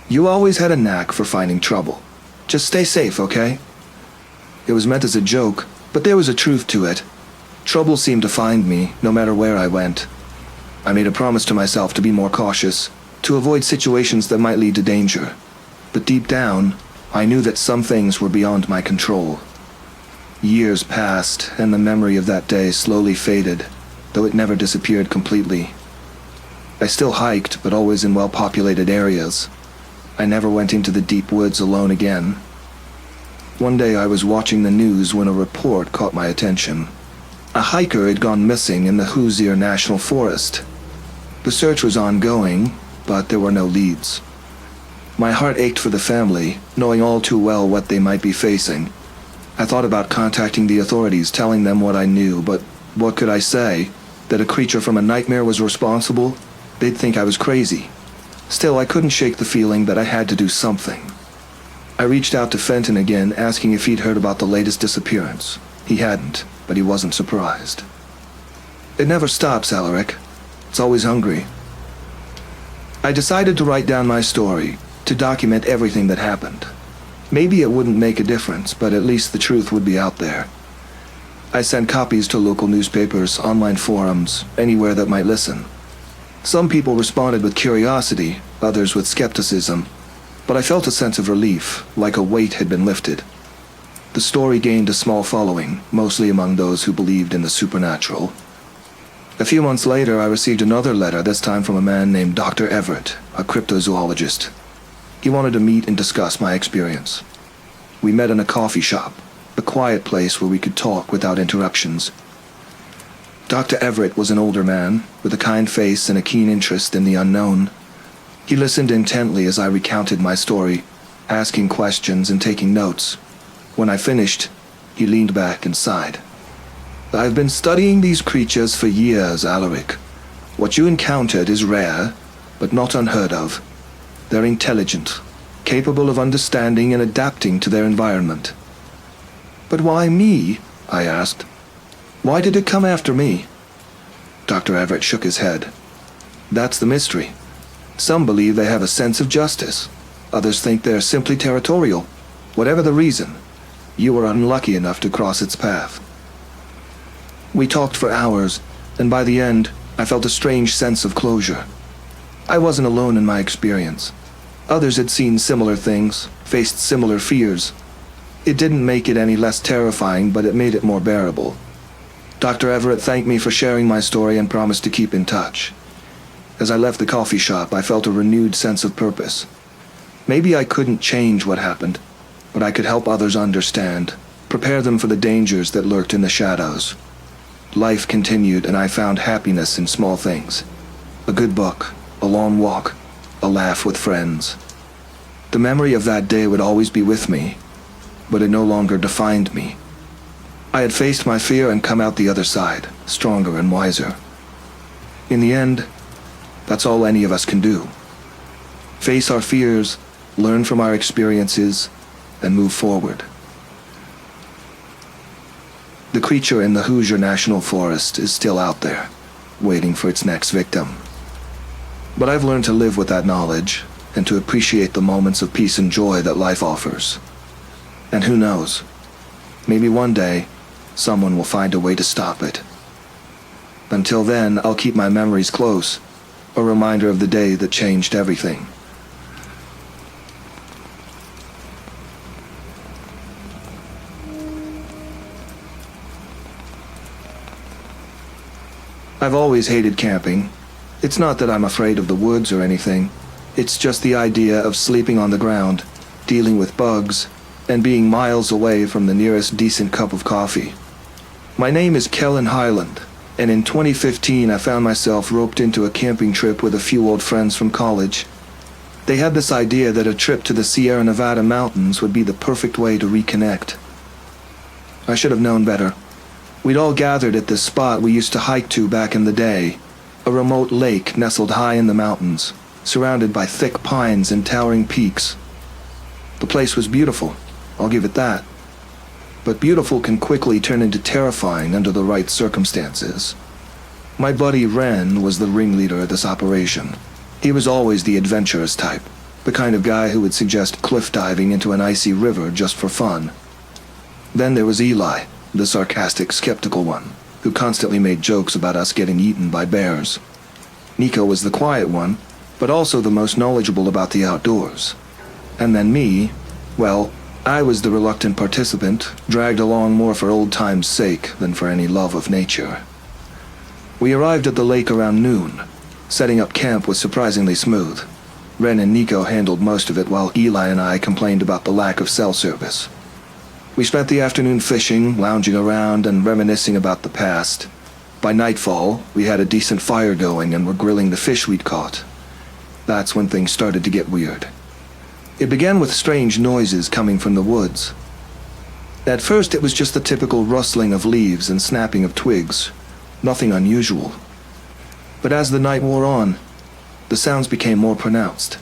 "You always had a knack for finding trouble. Just stay safe, okay?" It was meant as a joke, but there was a truth to it. Trouble seemed to find me, no matter where I went. I made a promise to myself to be more cautious, to avoid situations that might lead to danger. But deep down, I knew that some things were beyond my control. Years passed, and the memory of that day slowly faded, though it never disappeared completely. I still hiked, but always in well-populated areas. I never went into the deep woods alone again. One day I was watching the news when a report caught my attention. A hiker had gone missing in the Hoosier National Forest. The search was ongoing, but there were no leads. My heart ached for the family, knowing all too well what they might be facing. I thought about contacting the authorities, telling them what I knew, but what could I say? That a creature from a nightmare was responsible? They'd think I was crazy. Still, I couldn't shake the feeling that I had to do something. I reached out to Fenton again, asking if he'd heard about the latest disappearance. He hadn't, but he wasn't surprised. "It never stops, Alaric. It's always hungry." I decided to write down my story, to document everything that happened. Maybe it wouldn't make a difference, but at least the truth would be out there. I sent copies to local newspapers, online forums, anywhere that might listen. Some people responded with curiosity, others with skepticism, but I felt a sense of relief, like a weight had been lifted. The story gained a small following, mostly among those who believed in the supernatural. A few months later, I received another letter, this time from a man named Dr. Everett, a cryptozoologist. He wanted to meet and discuss my experience. We met in a coffee shop, a quiet place where we could talk without interruptions. Dr. Everett was an older man, with a kind face and a keen interest in the unknown. He listened intently as I recounted my story, asking questions and taking notes. When I finished, he leaned back and sighed. "I've been studying these creatures for years, Alaric. What you encountered is rare, but not unheard of. They're intelligent, capable of understanding and adapting to their environment." "But why me?" I asked. "Why did it come after me?" Dr. Everett shook his head. "That's the mystery. Some believe they have a sense of justice. Others think they're simply territorial. Whatever the reason, you were unlucky enough to cross its path." We talked for hours, and by the end, I felt a strange sense of closure. I wasn't alone in my experience. Others had seen similar things, faced similar fears. It didn't make it any less terrifying, but it made it more bearable. Dr. Everett thanked me for sharing my story and promised to keep in touch. As I left the coffee shop, I felt a renewed sense of purpose. Maybe I couldn't change what happened, but I could help others understand, prepare them for the dangers that lurked in the shadows. Life continued, and I found happiness in small things. A good book, a long walk, a laugh with friends. The memory of that day would always be with me, but it no longer defined me. I had faced my fear and come out the other side, stronger and wiser. In the end, that's all any of us can do. Face our fears, learn from our experiences, and move forward. The creature in the Hoosier National Forest is still out there, waiting for its next victim. But I've learned to live with that knowledge, and to appreciate the moments of peace and joy that life offers. And who knows, maybe one day, someone will find a way to stop it. Until then, I'll keep my memories close, a reminder of the day that changed everything. I've always hated camping. It's not that I'm afraid of the woods or anything. It's just the idea of sleeping on the ground, dealing with bugs, and being miles away from the nearest decent cup of coffee. My name is Kellen Highland, and in 2015 I found myself roped into a camping trip with a few old friends from college. They had this idea that a trip to the Sierra Nevada mountains would be the perfect way to reconnect. I should have known better. We'd all gathered at this spot we used to hike to back in the day, a remote lake nestled high in the mountains, surrounded by thick pines and towering peaks. The place was beautiful, I'll give it that. But beautiful can quickly turn into terrifying under the right circumstances. My buddy Ren was the ringleader of this operation. He was always the adventurous type, the kind of guy who would suggest cliff diving into an icy river just for fun. Then there was Eli, the sarcastic, skeptical one, who constantly made jokes about us getting eaten by bears. Nico was the quiet one, but also the most knowledgeable about the outdoors. And then me, well, I was the reluctant participant, dragged along more for old time's sake than for any love of nature. We arrived at the lake around noon. Setting up camp was surprisingly smooth. Ren and Nico handled most of it while Eli and I complained about the lack of cell service. We spent the afternoon fishing, lounging around, and reminiscing about the past. By nightfall, we had a decent fire going and were grilling the fish we'd caught. That's when things started to get weird. It began with strange noises coming from the woods. At first it was just the typical rustling of leaves and snapping of twigs, nothing unusual. But as the night wore on, the sounds became more pronounced.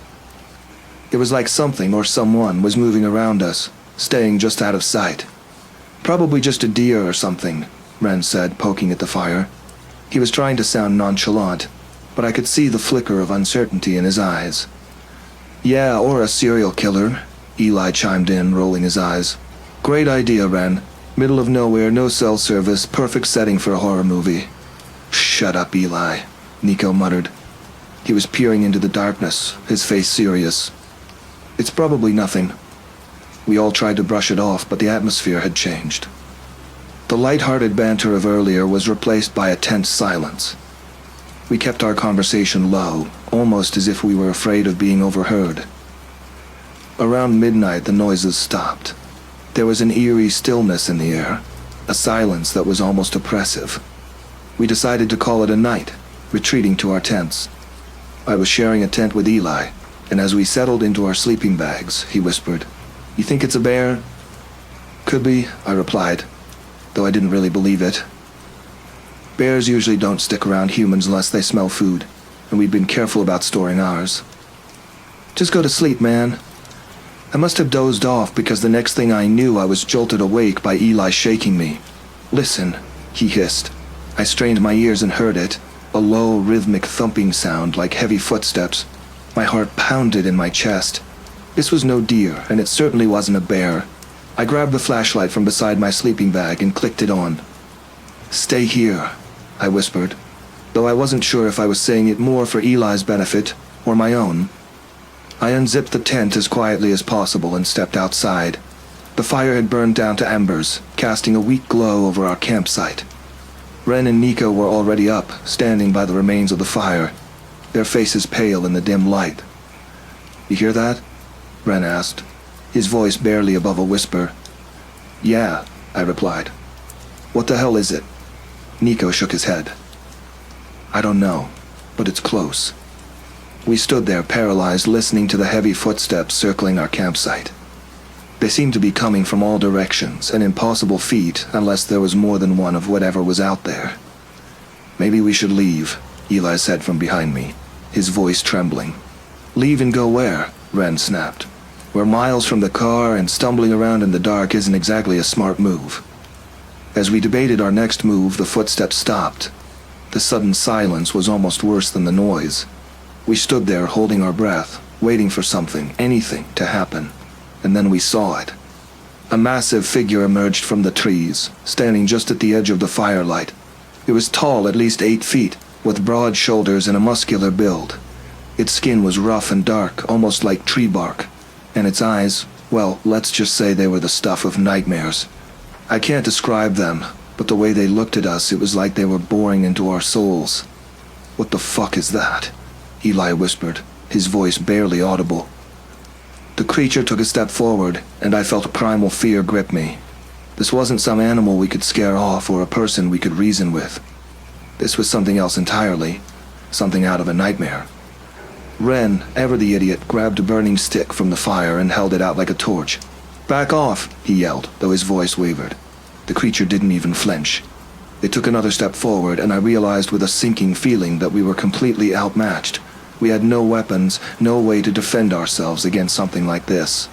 It was like something or someone was moving around us, staying just out of sight. Probably just a deer or something, Ren said, poking at the fire. He was trying to sound nonchalant, but I could see the flicker of uncertainty in his eyes. Yeah, or a serial killer, Eli chimed in, rolling his eyes. Great idea, Ren. Middle of nowhere, no cell service, perfect setting for a horror movie. Shut up, Eli, Nico muttered. He was peering into the darkness, his face serious. It's probably nothing. We all tried to brush it off, but the atmosphere had changed. The light-hearted banter of earlier was replaced by a tense silence. We kept our conversation low, almost as if we were afraid of being overheard. Around midnight, the noises stopped. There was an eerie stillness in the air, a silence that was almost oppressive. We decided to call it a night, retreating to our tents. I was sharing a tent with Eli, and as we settled into our sleeping bags, he whispered, "You think it's a bear?" "Could be," I replied, though I didn't really believe it. Bears usually don't stick around humans unless they smell food, and we'd been careful about storing ours. "Just go to sleep, man." I must have dozed off because the next thing I knew I was jolted awake by Eli shaking me. "Listen," he hissed. I strained my ears and heard it, a low, rhythmic thumping sound like heavy footsteps. My heart pounded in my chest. This was no deer, and it certainly wasn't a bear. I grabbed the flashlight from beside my sleeping bag and clicked it on. "Stay here," I whispered, though I wasn't sure if I was saying it more for Eli's benefit or my own. I unzipped the tent as quietly as possible and stepped outside. The fire had burned down to embers, casting a weak glow over our campsite. Ren and Nico were already up, standing by the remains of the fire, their faces pale in the dim light. "You hear that?" Ren asked, his voice barely above a whisper. "Yeah," I replied. "What the hell is it?" Nico shook his head. "I don't know, but it's close." We stood there paralyzed, listening to the heavy footsteps circling our campsite. They seemed to be coming from all directions, an impossible feat unless there was more than one of whatever was out there. "Maybe we should leave," Eli said from behind me, his voice trembling. "Leave and go where?" Ren snapped. "We're miles from the car, and stumbling around in the dark isn't exactly a smart move." As we debated our next move, the footsteps stopped. The sudden silence was almost worse than the noise. We stood there holding our breath, waiting for something, anything, to happen. And then we saw it. A massive figure emerged from the trees, standing just at the edge of the firelight. It was tall, at least 8 feet, with broad shoulders and a muscular build. Its skin was rough and dark, almost like tree bark, and its eyes, well, let's just say they were the stuff of nightmares. I can't describe them, but the way they looked at us, it was like they were boring into our souls. "What the fuck is that?" Eli whispered, his voice barely audible. The creature took a step forward, and I felt a primal fear grip me. This wasn't some animal we could scare off or a person we could reason with. This was something else entirely, something out of a nightmare. Ren, ever the idiot, grabbed a burning stick from the fire and held it out like a torch. "Back off," he yelled, though his voice wavered. The creature didn't even flinch. It took another step forward, and I realized with a sinking feeling that we were completely outmatched. We had no weapons, no way to defend ourselves against something like this.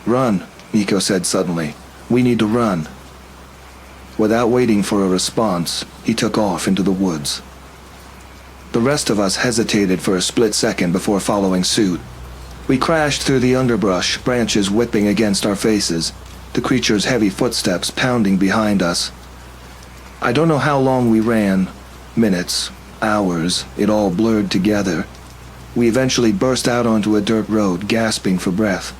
"Run," Nico said suddenly. "We need to run." Without waiting for a response, he took off into the woods. The rest of us hesitated for a split second before following suit. We crashed through the underbrush, branches whipping against our faces, the creature's heavy footsteps pounding behind us. I don't know how long we ran. Minutes, hours, it all blurred together. We eventually burst out onto a dirt road, gasping for breath.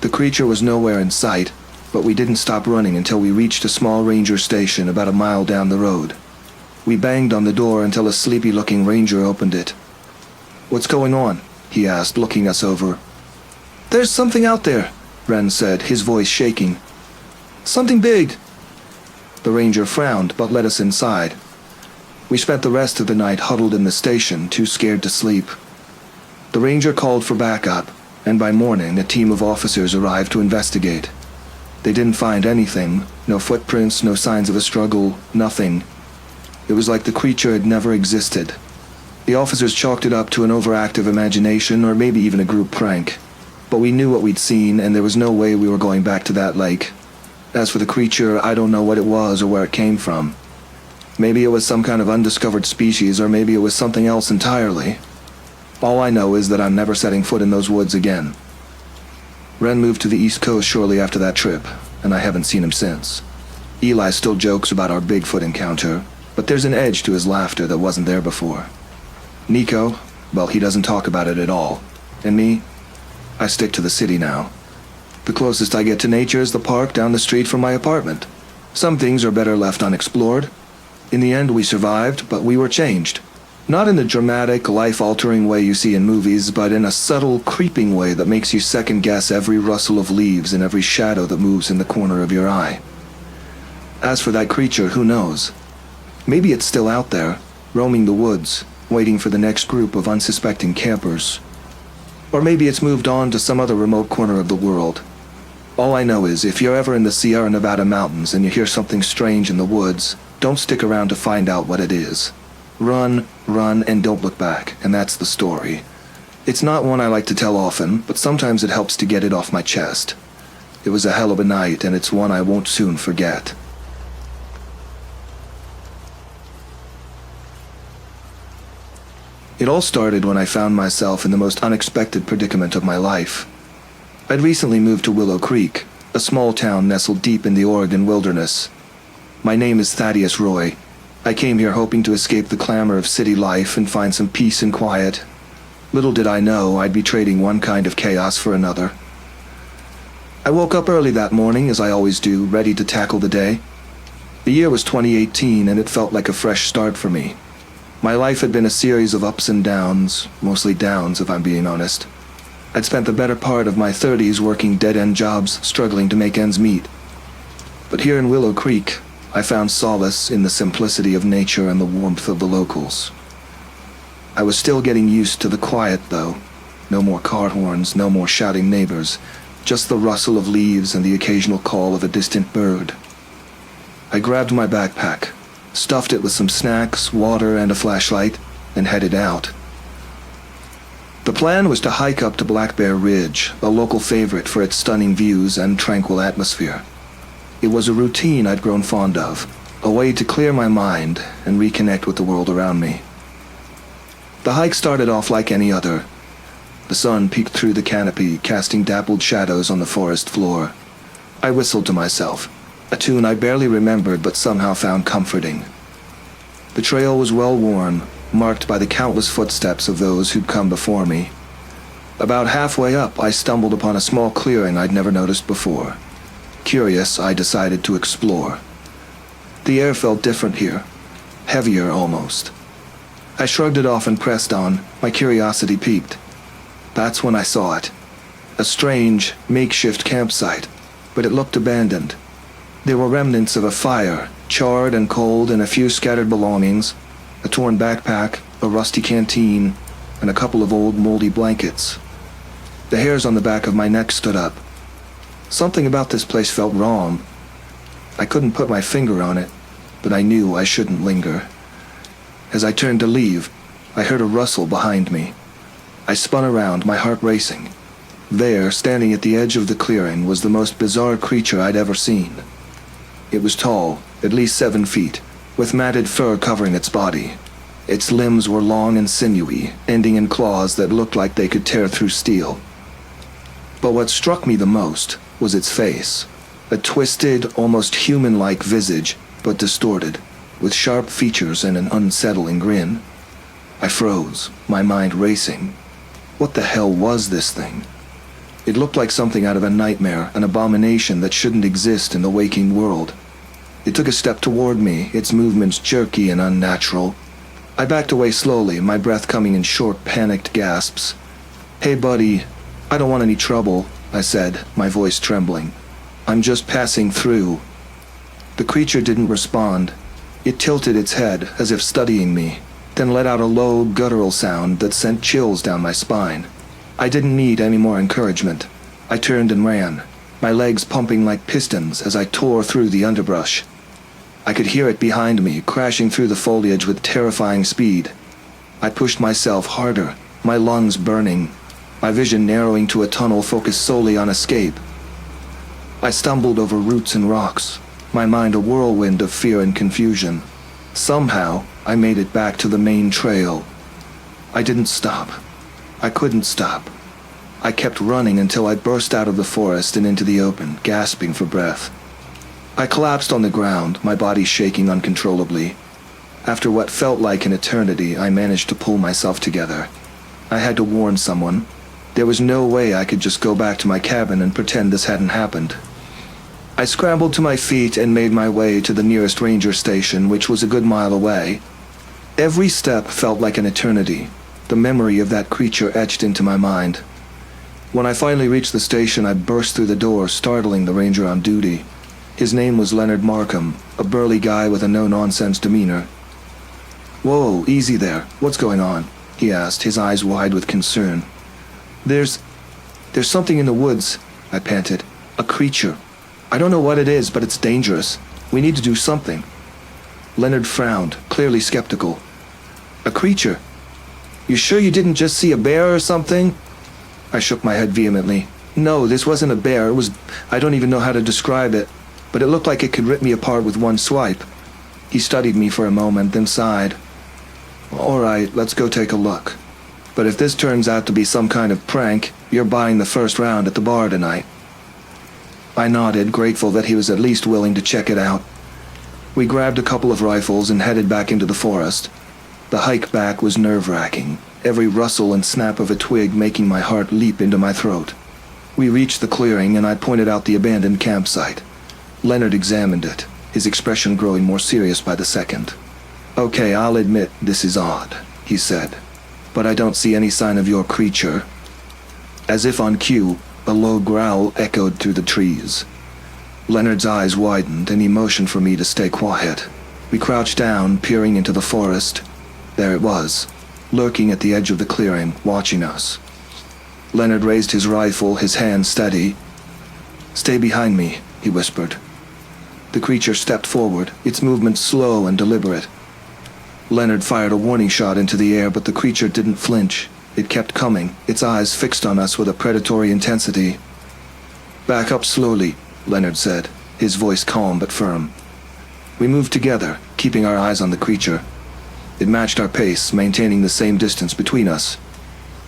The creature was nowhere in sight, but we didn't stop running until we reached a small ranger station about a mile down the road. We banged on the door until a sleepy-looking ranger opened it. "What's going on?" he asked, looking us over. "There's something out there," Ren said, his voice shaking. "Something big." The ranger frowned, but let us inside. We spent the rest of the night huddled in the station, too scared to sleep. The ranger called for backup, and by morning a team of officers arrived to investigate. They didn't find anything, no footprints, no signs of a struggle, nothing. It was like the creature had never existed. The officers chalked it up to an overactive imagination or maybe even a group prank. But we knew what we'd seen, and there was no way we were going back to that lake. As for the creature, I don't know what it was or where it came from. Maybe it was some kind of undiscovered species, or maybe it was something else entirely. All I know is that I'm never setting foot in those woods again. Ren moved to the East Coast shortly after that trip, and I haven't seen him since. Eli still jokes about our Bigfoot encounter, but there's an edge to his laughter that wasn't there before. Nico, well, he doesn't talk about it at all. And me, I stick to the city now. The closest I get to nature is the park down the street from my apartment. Some things are better left unexplored. In the end, we survived, but we were changed. Not in the dramatic, life-altering way you see in movies, but in a subtle, creeping way that makes you second-guess every rustle of leaves and every shadow that moves in the corner of your eye. As for that creature, who knows? Maybe it's still out there, roaming the woods, waiting for the next group of unsuspecting campers. Or maybe it's moved on to some other remote corner of the world. All I know is, if you're ever in the Sierra Nevada mountains and you hear something strange in the woods, don't stick around to find out what it is. Run, and don't look back, and that's the story. It's not one I like to tell often, but sometimes it helps to get it off my chest. It was a hell of a night, and it's one I won't soon forget. It all started when I found myself in the most unexpected predicament of my life. I'd recently moved to Willow Creek, a small town nestled deep in the Oregon wilderness. My name is Thaddeus Roy. I came here hoping to escape the clamor of city life and find some peace and quiet. Little did I know I'd be trading one kind of chaos for another. I woke up early that morning, as I always do, ready to tackle the day. The year was 2018, and it felt like a fresh start for me. My life had been a series of ups and downs, mostly downs if I'm being honest. I'd spent the better part of my 30s working dead-end jobs, struggling to make ends meet. But here in Willow Creek, I found solace in the simplicity of nature and the warmth of the locals. I was still getting used to the quiet, though. No more car horns, no more shouting neighbors, just the rustle of leaves and the occasional call of a distant bird. I grabbed my backpack, stuffed it with some snacks, water, and a flashlight, and headed out. The plan was to hike up to Black Bear Ridge, a local favorite for its stunning views and tranquil atmosphere. It was a routine I'd grown fond of, a way to clear my mind and reconnect with the world around me. The hike started off like any other. The sun peeked through the canopy, casting dappled shadows on the forest floor. I whistled to myself, a tune I barely remembered but somehow found comforting. The trail was well worn, marked by the countless footsteps of those who'd come before me. About halfway up, I stumbled upon a small clearing I'd never noticed before. Curious, I decided to explore. The air felt different here, heavier almost. I shrugged it off and pressed on, my curiosity piqued. That's when I saw it. A strange, makeshift campsite, but it looked abandoned. There were remnants of a fire, charred and cold, and a few scattered belongings, a torn backpack, a rusty canteen, and a couple of old moldy blankets. The hairs on the back of my neck stood up. Something about this place felt wrong. I couldn't put my finger on it, but I knew I shouldn't linger. As I turned to leave, I heard a rustle behind me. I spun around, my heart racing. There, standing at the edge of the clearing, was the most bizarre creature I'd ever seen. It was tall, at least 7 feet, with matted fur covering its body. Its limbs were long and sinewy, ending in claws that looked like they could tear through steel. But what struck me the most was its face. A twisted, almost human-like visage, but distorted, with sharp features and an unsettling grin. I froze, my mind racing. What the hell was this thing? It looked like something out of a nightmare, an abomination that shouldn't exist in the waking world. It took a step toward me, its movements jerky and unnatural. I backed away slowly, my breath coming in short, panicked gasps. "Hey, buddy, I don't want any trouble," I said, my voice trembling. "I'm just passing through." The creature didn't respond. It tilted its head, as if studying me, then let out a low, guttural sound that sent chills down my spine. I didn't need any more encouragement. I turned and ran, my legs pumping like pistons as I tore through the underbrush. I could hear it behind me, crashing through the foliage with terrifying speed. I pushed myself harder, my lungs burning, my vision narrowing to a tunnel focused solely on escape. I stumbled over roots and rocks, my mind a whirlwind of fear and confusion. Somehow, I made it back to the main trail. I didn't stop. I couldn't stop. I kept running until I burst out of the forest and into the open, gasping for breath. I collapsed on the ground, my body shaking uncontrollably. After what felt like an eternity, I managed to pull myself together. I had to warn someone. There was no way I could just go back to my cabin and pretend this hadn't happened. I scrambled to my feet and made my way to the nearest ranger station, which was a good mile away. Every step felt like an eternity, the memory of that creature etched into my mind. When I finally reached the station, I burst through the door, startling the ranger on duty. His name was Leonard Markham, a burly guy with a no-nonsense demeanor. "Whoa, easy there. What's going on?" he asked, his eyes wide with concern. There's something in the woods," I panted. "A creature. I don't know what it is, but it's dangerous. We need to do something." Leonard frowned, clearly skeptical. "A creature? You sure you didn't just see a bear or something?" I shook my head vehemently. "No, this wasn't a bear. I don't even know how to describe it, but it looked like it could rip me apart with one swipe." He studied me for a moment, then sighed. "All right, let's go take a look. But if this turns out to be some kind of prank, you're buying the first round at the bar tonight." I nodded, grateful that he was at least willing to check it out. We grabbed a couple of rifles and headed back into the forest. The hike back was nerve-wracking, every rustle and snap of a twig making my heart leap into my throat. We reached the clearing and I pointed out the abandoned campsite. Leonard examined it, his expression growing more serious by the second. "Okay, I'll admit this is odd," he said, "but I don't see any sign of your creature." As if on cue, a low growl echoed through the trees. Leonard's eyes widened and he motioned for me to stay quiet. We crouched down, peering into the forest. There it was, lurking at the edge of the clearing, watching us. Leonard raised his rifle, his hand steady. "Stay behind me," he whispered. The creature stepped forward, its movements slow and deliberate. Leonard fired a warning shot into the air, but the creature didn't flinch. It kept coming, its eyes fixed on us with a predatory intensity. "Back up slowly," Leonard said, his voice calm but firm. We moved together, keeping our eyes on the creature. It matched our pace, maintaining the same distance between us.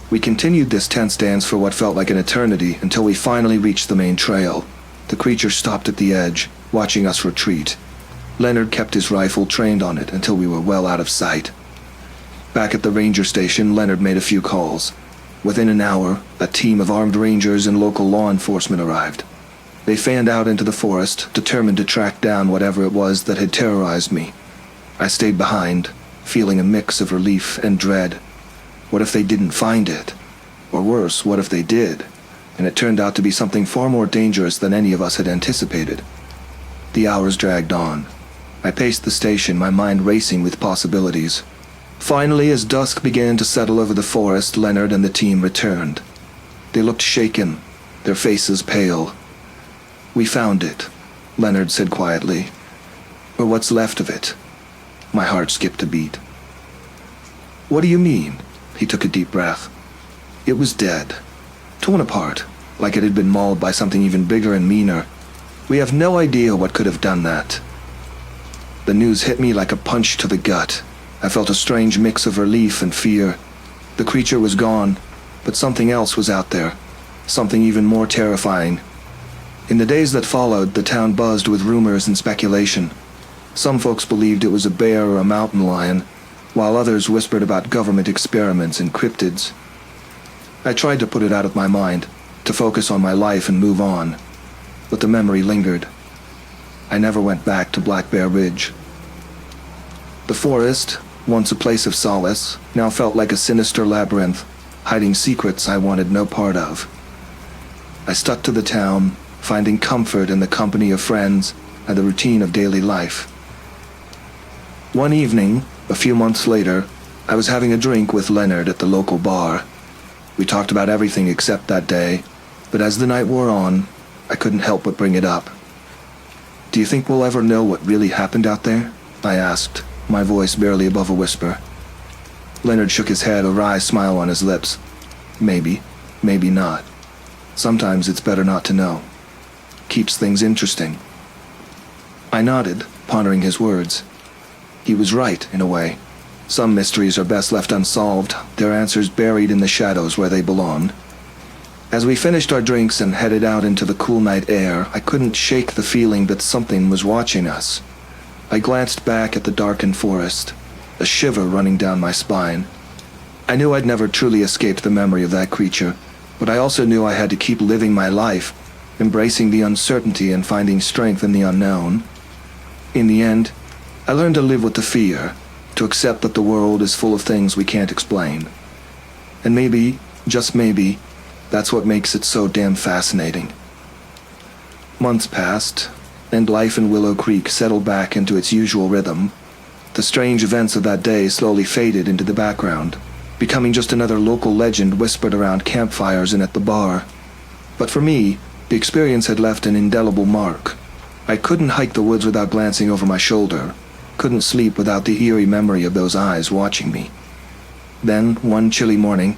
We continued this tense dance for what felt like an eternity until we finally reached the main trail. The creature stopped at the edge, watching us retreat. Leonard kept his rifle trained on it until we were well out of sight. Back at the ranger station, Leonard made a few calls. Within an hour, a team of armed rangers and local law enforcement arrived. They fanned out into the forest, determined to track down whatever it was that had terrorized me. I stayed behind, feeling a mix of relief and dread. What if they didn't find it? Or worse, what if they did, and it turned out to be something far more dangerous than any of us had anticipated? The hours dragged on. I paced the station, my mind racing with possibilities. Finally, as dusk began to settle over the forest, Leonard and the team returned. They looked shaken, their faces pale. "We found it," Leonard said quietly. "Or what's left of it." My heart skipped a beat. "What do you mean?" He took a deep breath. "It was dead. Torn apart, like it had been mauled by something even bigger and meaner. We have no idea what could have done that." The news hit me like a punch to the gut. I felt a strange mix of relief and fear. The creature was gone, but something else was out there. Something even more terrifying. In the days that followed, the town buzzed with rumors and speculation. Some folks believed it was a bear or a mountain lion, while others whispered about government experiments and cryptids. I tried to put it out of my mind, to focus on my life and move on, but the memory lingered. I never went back to Black Bear Ridge. The forest, once a place of solace, now felt like a sinister labyrinth, hiding secrets I wanted no part of. I stuck to the town, finding comfort in the company of friends and the routine of daily life. One evening, a few months later, I was having a drink with Leonard at the local bar. We talked about everything except that day, but as the night wore on, I couldn't help but bring it up. "Do you think we'll ever know what really happened out there?" I asked, my voice barely above a whisper. Leonard shook his head, a wry smile on his lips. "Maybe, maybe not. Sometimes it's better not to know. Keeps things interesting." I nodded, pondering his words. He was right, in a way. Some mysteries are best left unsolved, their answers buried in the shadows where they belong. As we finished our drinks and headed out into the cool night air, I couldn't shake the feeling that something was watching us. I glanced back at the darkened forest, a shiver running down my spine. I knew I'd never truly escaped the memory of that creature, but I also knew I had to keep living my life, embracing the uncertainty and finding strength in the unknown. In the end, I learned to live with the fear, to accept that the world is full of things we can't explain. And maybe, just maybe, that's what makes it so damn fascinating. Months passed, and life in Willow Creek settled back into its usual rhythm. The strange events of that day slowly faded into the background, becoming just another local legend whispered around campfires and at the bar. But for me, the experience had left an indelible mark. I couldn't hike the woods without glancing over my shoulder, couldn't sleep without the eerie memory of those eyes watching me. Then, one chilly morning,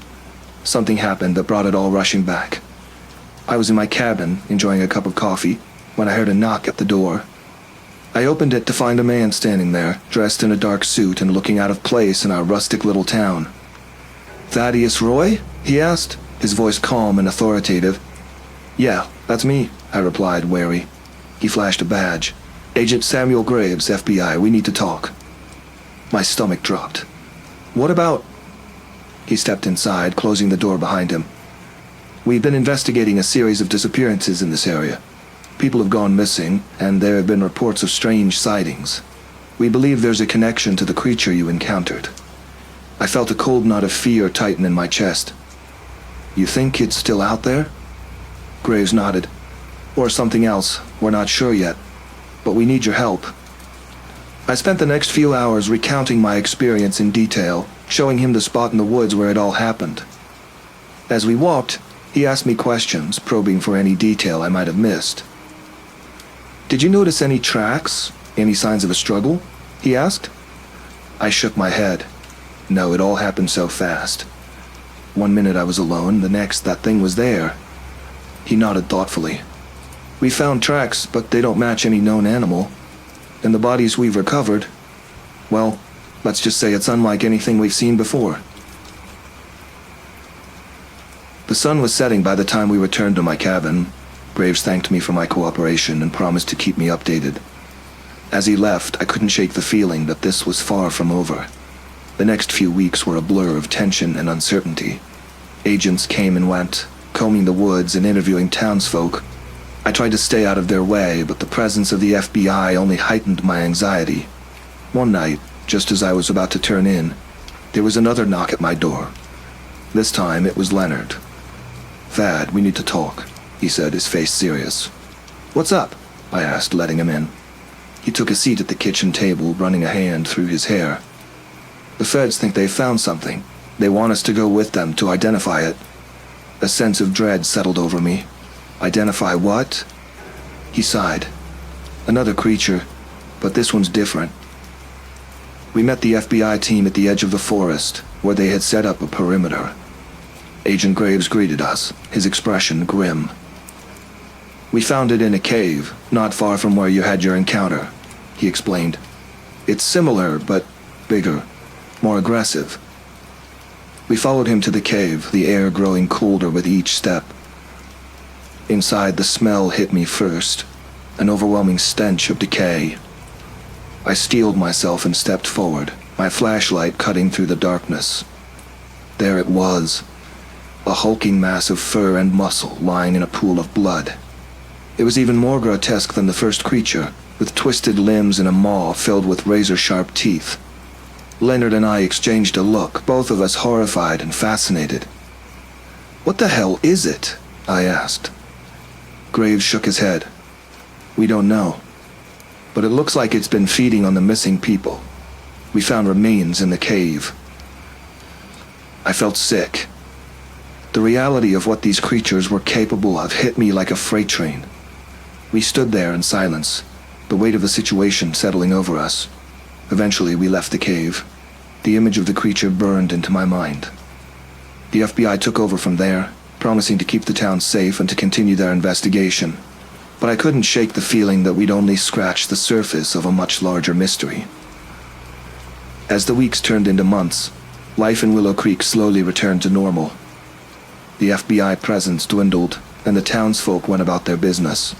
something happened that brought it all rushing back. I was in my cabin, enjoying a cup of coffee, when I heard a knock at the door. I opened it to find a man standing there, dressed in a dark suit and looking out of place in our rustic little town. "Thaddeus Roy?" he asked, his voice calm and authoritative. "Yeah, that's me," I replied, wary. He flashed a badge. "Agent Samuel Graves, FBI, we need to talk." My stomach dropped. "What about—" He stepped inside, closing the door behind him. "We've been investigating a series of disappearances in this area. People have gone missing, and there have been reports of strange sightings. We believe there's a connection to the creature you encountered." I felt a cold knot of fear tighten in my chest. "You think it's still out there?" Graves nodded. "Or something else, we're not sure yet. But we need your help." I spent the next few hours recounting my experience in detail, showing him the spot in the woods where it all happened. As we walked, he asked me questions, probing for any detail I might have missed. "Did you notice any tracks? Any signs of a struggle?" he asked. I shook my head. No, it all happened so fast. One minute I was alone, the next that thing was there. He nodded thoughtfully. "We found tracks, but they don't match any known animal. And the bodies we've recovered, well, let's just say it's unlike anything we've seen before." The sun was setting by the time we returned to my cabin. Graves thanked me for my cooperation and promised to keep me updated. As he left, I couldn't shake the feeling that this was far from over. The next few weeks were a blur of tension and uncertainty. Agents came and went, combing the woods and interviewing townsfolk. I tried to stay out of their way, but the presence of the FBI only heightened my anxiety. One night, just as I was about to turn in, there was another knock at my door. This time it was Leonard. "Thad, we need to talk," he said, his face serious. "What's up?" I asked, letting him in. He took a seat at the kitchen table, running a hand through his hair. "The feds think they found something. They want us to go with them to identify it." A sense of dread settled over me. "Identify what?" He sighed. "Another creature, but this one's different." We met the FBI team at the edge of the forest, where they had set up a perimeter. Agent Graves greeted us, his expression grim. "We found it in a cave, not far from where you had your encounter," he explained. "It's similar, but bigger, more aggressive." We followed him to the cave, the air growing colder with each step. Inside, the smell hit me first, an overwhelming stench of decay. I steeled myself and stepped forward, my flashlight cutting through the darkness. There it was, a hulking mass of fur and muscle lying in a pool of blood. It was even more grotesque than the first creature, with twisted limbs and a maw filled with razor-sharp teeth. Leonard and I exchanged a look, both of us horrified and fascinated. "What the hell is it?" I asked. Graves shook his head. "We don't know, but it looks like it's been feeding on the missing people. We found remains in the cave." I felt sick. The reality of what these creatures were capable of hit me like a freight train. We stood there in silence, the weight of the situation settling over us. Eventually, we left the cave. The image of the creature burned into my mind. The FBI took over from there, promising to keep the town safe and to continue their investigation. But I couldn't shake the feeling that we'd only scratched the surface of a much larger mystery. As the weeks turned into months, life in Willow Creek slowly returned to normal. The FBI presence dwindled, and the townsfolk went about their business.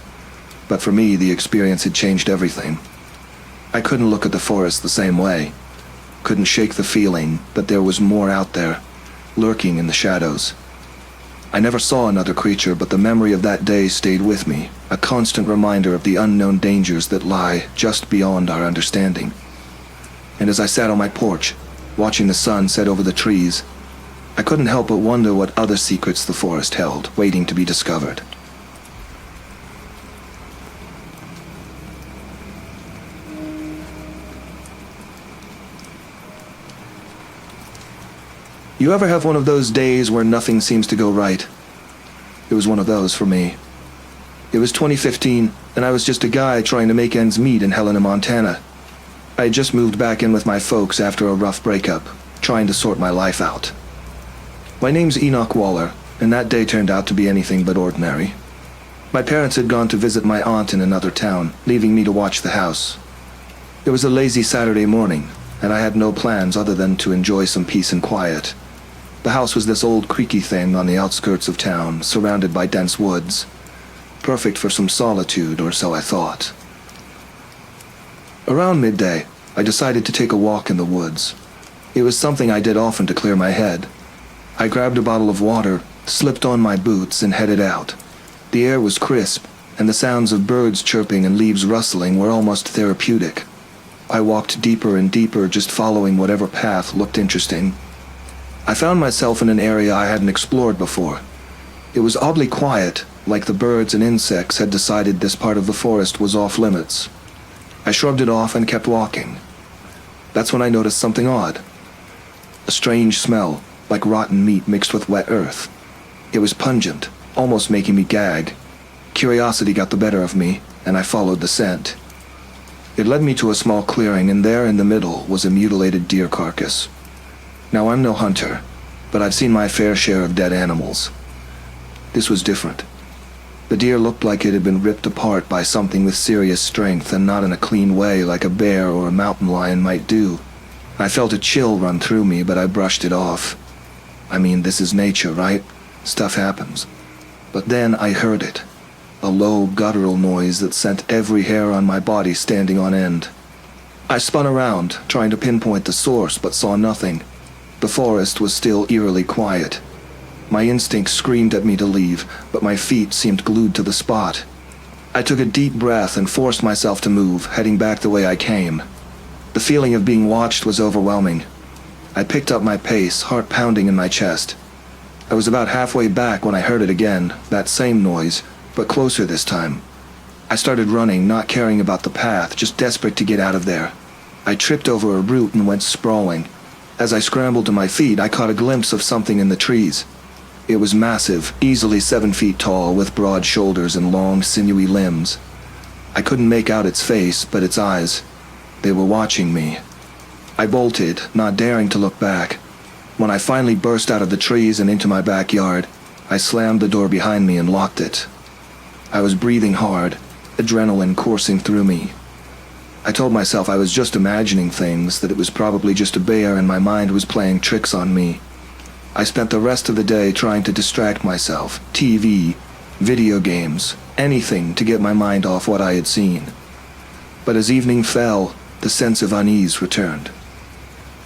But for me, the experience had changed everything. I couldn't look at the forest the same way. Couldn't shake the feeling that there was more out there, lurking in the shadows. I never saw another creature, but the memory of that day stayed with me, a constant reminder of the unknown dangers that lie just beyond our understanding. And as I sat on my porch, watching the sun set over the trees, I couldn't help but wonder what other secrets the forest held, waiting to be discovered. You ever have one of those days where nothing seems to go right? It was one of those for me. It was 2015, and I was just a guy trying to make ends meet in Helena, Montana. I had just moved back in with my folks after a rough breakup, trying to sort my life out. My name's Enoch Waller, and that day turned out to be anything but ordinary. My parents had gone to visit my aunt in another town, leaving me to watch the house. It was a lazy Saturday morning, and I had no plans other than to enjoy some peace and quiet. The house was this old creaky thing on the outskirts of town, surrounded by dense woods. Perfect for some solitude, or so I thought. Around midday, I decided to take a walk in the woods. It was something I did often to clear my head. I grabbed a bottle of water, slipped on my boots, and headed out. The air was crisp, and the sounds of birds chirping and leaves rustling were almost therapeutic. I walked deeper and deeper, just following whatever path looked interesting. I found myself in an area I hadn't explored before. It was oddly quiet, like the birds and insects had decided this part of the forest was off limits. I shrugged it off and kept walking. That's when I noticed something odd. A strange smell, like rotten meat mixed with wet earth. It was pungent, almost making me gag. Curiosity got the better of me, and I followed the scent. It led me to a small clearing, and there in the middle was a mutilated deer carcass. Now, I'm no hunter, but I've seen my fair share of dead animals. This was different. The deer looked like it had been ripped apart by something with serious strength, and not in a clean way like a bear or a mountain lion might do. I felt a chill run through me, but I brushed it off. I mean, this is nature, right? Stuff happens. But then I heard it. A low, guttural noise that sent every hair on my body standing on end. I spun around, trying to pinpoint the source, but saw nothing. The forest was still eerily quiet. My instinct screamed at me to leave, but my feet seemed glued to the spot. I took a deep breath and forced myself to move, heading back the way I came. The feeling of being watched was overwhelming. I picked up my pace, heart pounding in my chest. I was about halfway back when I heard it again, that same noise, but closer this time. I started running, not caring about the path, just desperate to get out of there. I tripped over a root and went sprawling. As I scrambled to my feet, I caught a glimpse of something in the trees. It was massive, easily 7 feet tall, with broad shoulders and long, sinewy limbs. I couldn't make out its face, but its eyes. They were watching me. I bolted, not daring to look back. When I finally burst out of the trees and into my backyard, I slammed the door behind me and locked it. I was breathing hard, adrenaline coursing through me. I told myself I was just imagining things, that it was probably just a bear and my mind was playing tricks on me. I spent the rest of the day trying to distract myself. TV, video games, anything to get my mind off what I had seen. But as evening fell, the sense of unease returned.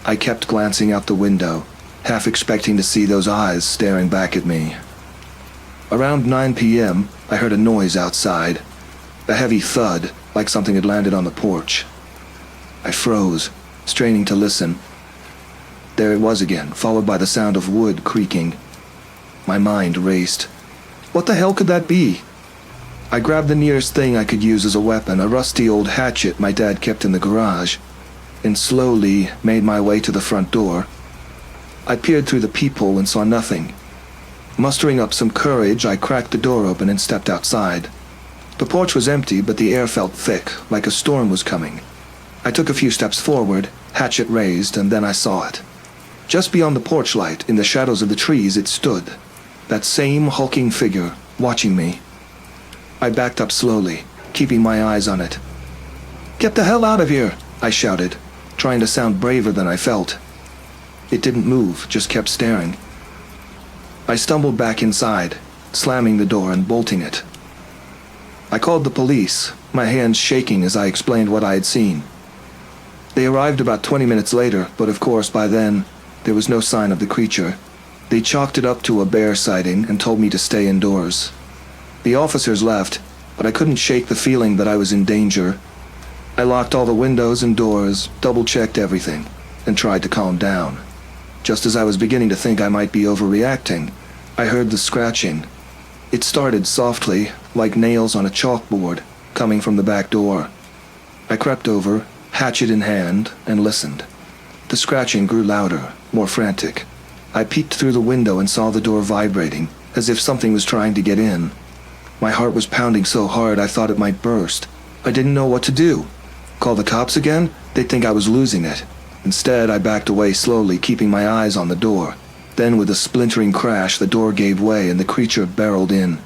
I kept glancing out the window, half expecting to see those eyes staring back at me. Around 9 p.m., I heard a noise outside. A heavy thud, like something had landed on the porch. I froze, straining to listen. There it was again, followed by the sound of wood creaking. My mind raced. What the hell could that be? I grabbed the nearest thing I could use as a weapon, a rusty old hatchet my dad kept in the garage, and slowly made my way to the front door. I peered through the peephole and saw nothing. Mustering up some courage, I cracked the door open and stepped outside. The porch was empty, but the air felt thick, like a storm was coming. I took a few steps forward, hatchet raised, and then I saw it. Just beyond the porch light, in the shadows of the trees, it stood. That same hulking figure, watching me. I backed up slowly, keeping my eyes on it. "Get the hell out of here!" I shouted, trying to sound braver than I felt. It didn't move, just kept staring. I stumbled back inside, slamming the door and bolting it. I called the police, my hands shaking as I explained what I had seen. They arrived about 20 minutes later, but of course by then, there was no sign of the creature. They chalked it up to a bear sighting and told me to stay indoors. The officers left, but I couldn't shake the feeling that I was in danger. I locked all the windows and doors, double-checked everything, and tried to calm down. Just as I was beginning to think I might be overreacting, I heard the scratching. It started softly, like nails on a chalkboard, coming from the back door. I crept over, hatchet in hand, and listened. The scratching grew louder, more frantic. I peeked through the window and saw the door vibrating, as if something was trying to get in. My heart was pounding so hard I thought it might burst. I didn't know what to do. Call the cops again? They'd think I was losing it. Instead, I backed away slowly, keeping my eyes on the door. Then, with a splintering crash, the door gave way and the creature barreled in.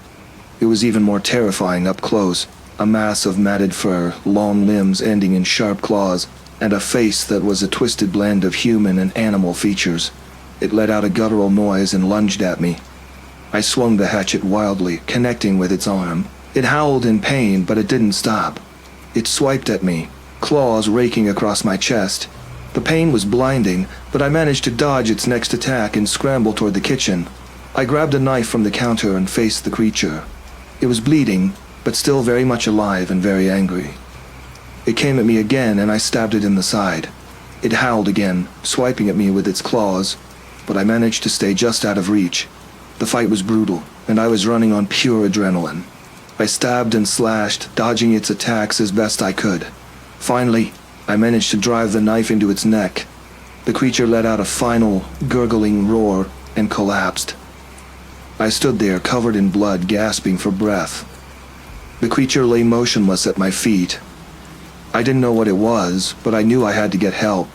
It was even more terrifying up close. A mass of matted fur, long limbs ending in sharp claws, and a face that was a twisted blend of human and animal features. It let out a guttural noise and lunged at me. I swung the hatchet wildly, connecting with its arm. It howled in pain, but it didn't stop. It swiped at me, claws raking across my chest. The pain was blinding, but I managed to dodge its next attack and scramble toward the kitchen. I grabbed a knife from the counter and faced the creature. It was bleeding, but still very much alive and very angry. It came at me again, and I stabbed it in the side. It howled again, swiping at me with its claws, but I managed to stay just out of reach. The fight was brutal, and I was running on pure adrenaline. I stabbed and slashed, dodging its attacks as best I could. Finally, I managed to drive the knife into its neck. The creature let out a final, gurgling roar and collapsed. I stood there, covered in blood, gasping for breath. The creature lay motionless at my feet. I didn't know what it was, but I knew I had to get help.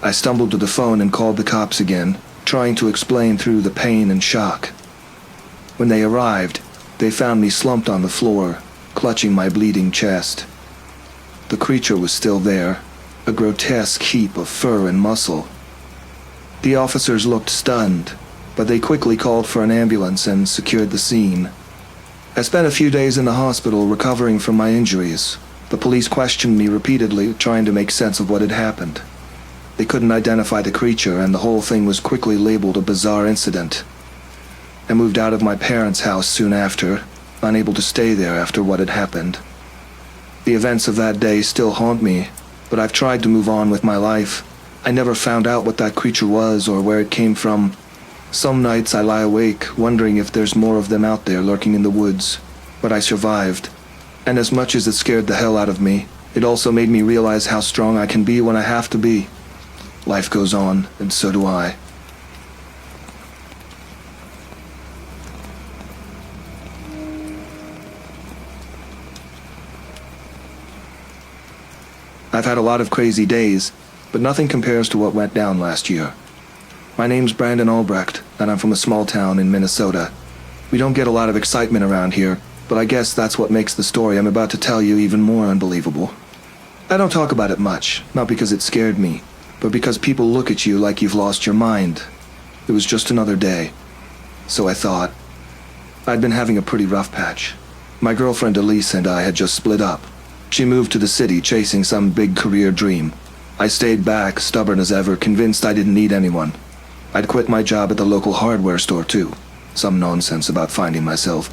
I stumbled to the phone and called the cops again, trying to explain through the pain and shock. When they arrived, they found me slumped on the floor, clutching my bleeding chest. The creature was still there, a grotesque heap of fur and muscle. The officers looked stunned, but they quickly called for an ambulance and secured the scene. I spent a few days in the hospital recovering from my injuries. The police questioned me repeatedly, trying to make sense of what had happened. They couldn't identify the creature, and the whole thing was quickly labeled a bizarre incident. I moved out of my parents' house soon after, unable to stay there after what had happened. The events of that day still haunt me, but I've tried to move on with my life. I never found out what that creature was or where it came from. Some nights I lie awake, wondering if there's more of them out there lurking in the woods. But I survived. And as much as it scared the hell out of me, it also made me realize how strong I can be when I have to be. Life goes on, and so do I. I've had a lot of crazy days, but nothing compares to what went down last year. My name's Brandon Albrecht, and I'm from a small town in Minnesota. We don't get a lot of excitement around here, but I guess that's what makes the story I'm about to tell you even more unbelievable. I don't talk about it much, not because it scared me, but because people look at you like you've lost your mind. It was just another day. So I thought. I'd been having a pretty rough patch. My girlfriend Elise and I had just split up. She moved to the city chasing some big career dream. I stayed back, stubborn as ever, convinced I didn't need anyone. I'd quit my job at the local hardware store too. Some nonsense about finding myself.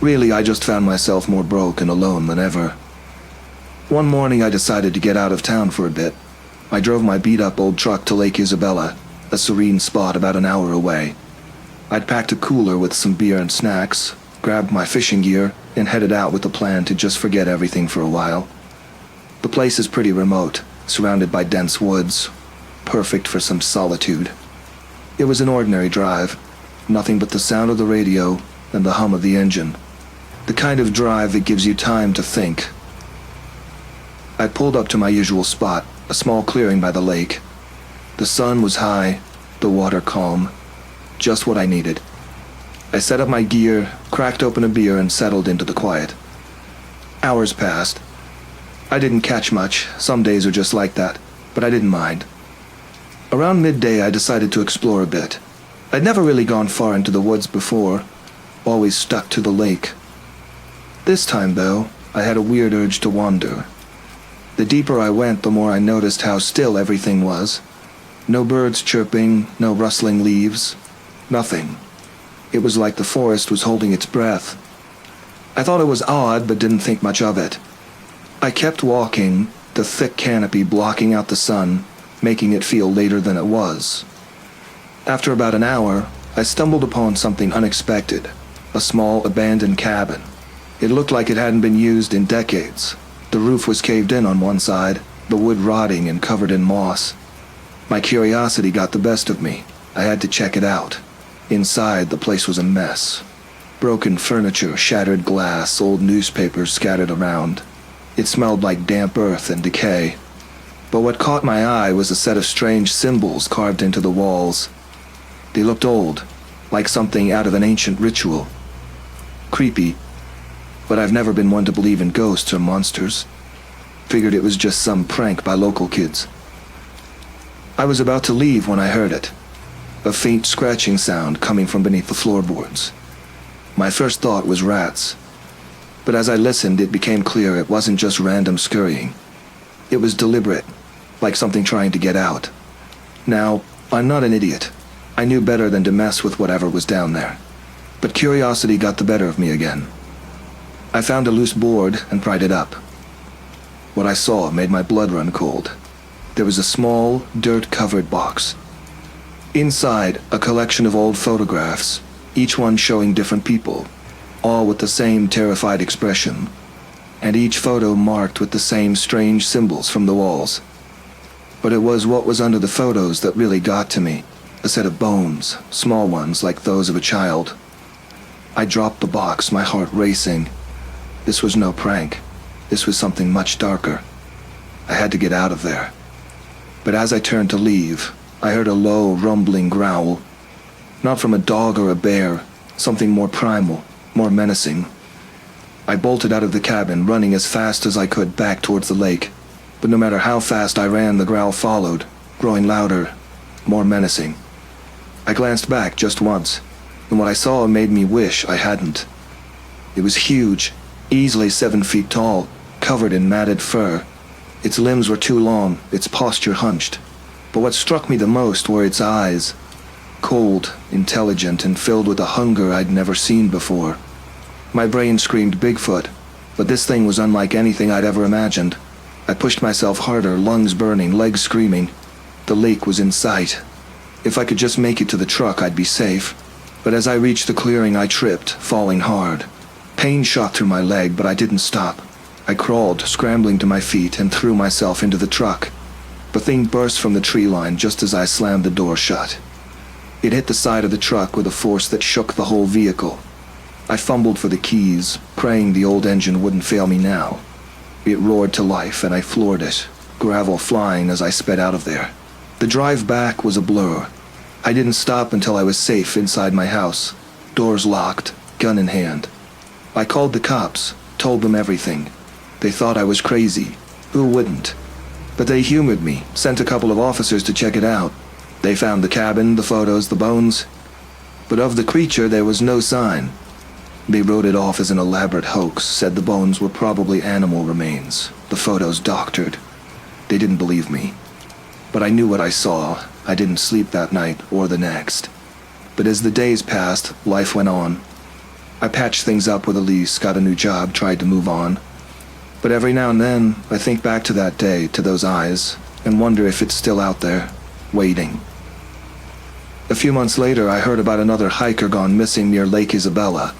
Really, I just found myself more broke and alone than ever. One morning I decided to get out of town for a bit. I drove my beat-up old truck to Lake Isabella, a serene spot about an hour away. I'd packed a cooler with some beer and snacks, grabbed my fishing gear, and headed out with the plan to just forget everything for a while. The place is pretty remote, surrounded by dense woods, perfect for some solitude. It was an ordinary drive, nothing but the sound of the radio and the hum of the engine. The kind of drive that gives you time to think. I pulled up to my usual spot, a small clearing by the lake. The sun was high, the water calm, just what I needed. I set up my gear, cracked open a beer, and settled into the quiet. Hours passed. I didn't catch much, some days are just like that, but I didn't mind. Around midday I decided to explore a bit. I'd never really gone far into the woods before, always stuck to the lake. This time, though, I had a weird urge to wander. The deeper I went, the more I noticed how still everything was. No birds chirping, no rustling leaves, nothing. It was like the forest was holding its breath. I thought it was odd, but didn't think much of it. I kept walking, the thick canopy blocking out the sun, making it feel later than it was. After about an hour, I stumbled upon something unexpected, a small abandoned cabin. It looked like it hadn't been used in decades. The roof was caved in on one side, the wood rotting and covered in moss. My curiosity got the best of me. I had to check it out. Inside, the place was a mess. Broken furniture, shattered glass, old newspapers scattered around. It smelled like damp earth and decay. But what caught my eye was a set of strange symbols carved into the walls. They looked old, like something out of an ancient ritual. Creepy, but I've never been one to believe in ghosts or monsters. Figured it was just some prank by local kids. I was about to leave when I heard it. A faint scratching sound coming from beneath the floorboards. My first thought was rats. But as I listened, it became clear it wasn't just random scurrying. It was deliberate, like something trying to get out. Now, I'm not an idiot. I knew better than to mess with whatever was down there. But curiosity got the better of me again. I found a loose board and pried it up. What I saw made my blood run cold. There was a small, dirt-covered box. Inside, a collection of old photographs, each one showing different people, all with the same terrified expression, and each photo marked with the same strange symbols from the walls. But it was what was under the photos that really got to me, a set of bones, small ones like those of a child. I dropped the box, my heart racing. This was no prank. This was something much darker. I had to get out of there. But as I turned to leave, I heard a low, rumbling growl. Not from a dog or a bear, something more primal, more menacing. I bolted out of the cabin, running as fast as I could back towards the lake. But no matter how fast I ran, the growl followed, growing louder, more menacing. I glanced back just once, and what I saw made me wish I hadn't. It was huge, easily 7 feet tall, covered in matted fur. Its limbs were too long, its posture hunched. But what struck me the most were its eyes. Cold, intelligent, and filled with a hunger I'd never seen before. My brain screamed Bigfoot, but this thing was unlike anything I'd ever imagined. I pushed myself harder, lungs burning, legs screaming. The lake was in sight. If I could just make it to the truck, I'd be safe. But as I reached the clearing, I tripped, falling hard. Pain shot through my leg, but I didn't stop. I crawled, scrambling to my feet, and threw myself into the truck. The thing burst from the tree line just as I slammed the door shut. It hit the side of the truck with a force that shook the whole vehicle. I fumbled for the keys, praying the old engine wouldn't fail me now. It roared to life, and I floored it, gravel flying as I sped out of there. The drive back was a blur. I didn't stop until I was safe inside my house, doors locked, gun in hand. I called the cops, told them everything. They thought I was crazy. Who wouldn't? But they humored me, sent a couple of officers to check it out. They found the cabin, the photos, the bones. But of the creature, there was no sign. They wrote it off as an elaborate hoax, said the bones were probably animal remains, the photos doctored. They didn't believe me. But I knew what I saw. I didn't sleep that night or the next. But as the days passed, life went on. I patched things up with a lease, got a new job, tried to move on. But every now and then, I think back to that day, to those eyes, and wonder if it's still out there, waiting. A few months later, I heard about another hiker gone missing near Lake Isabella.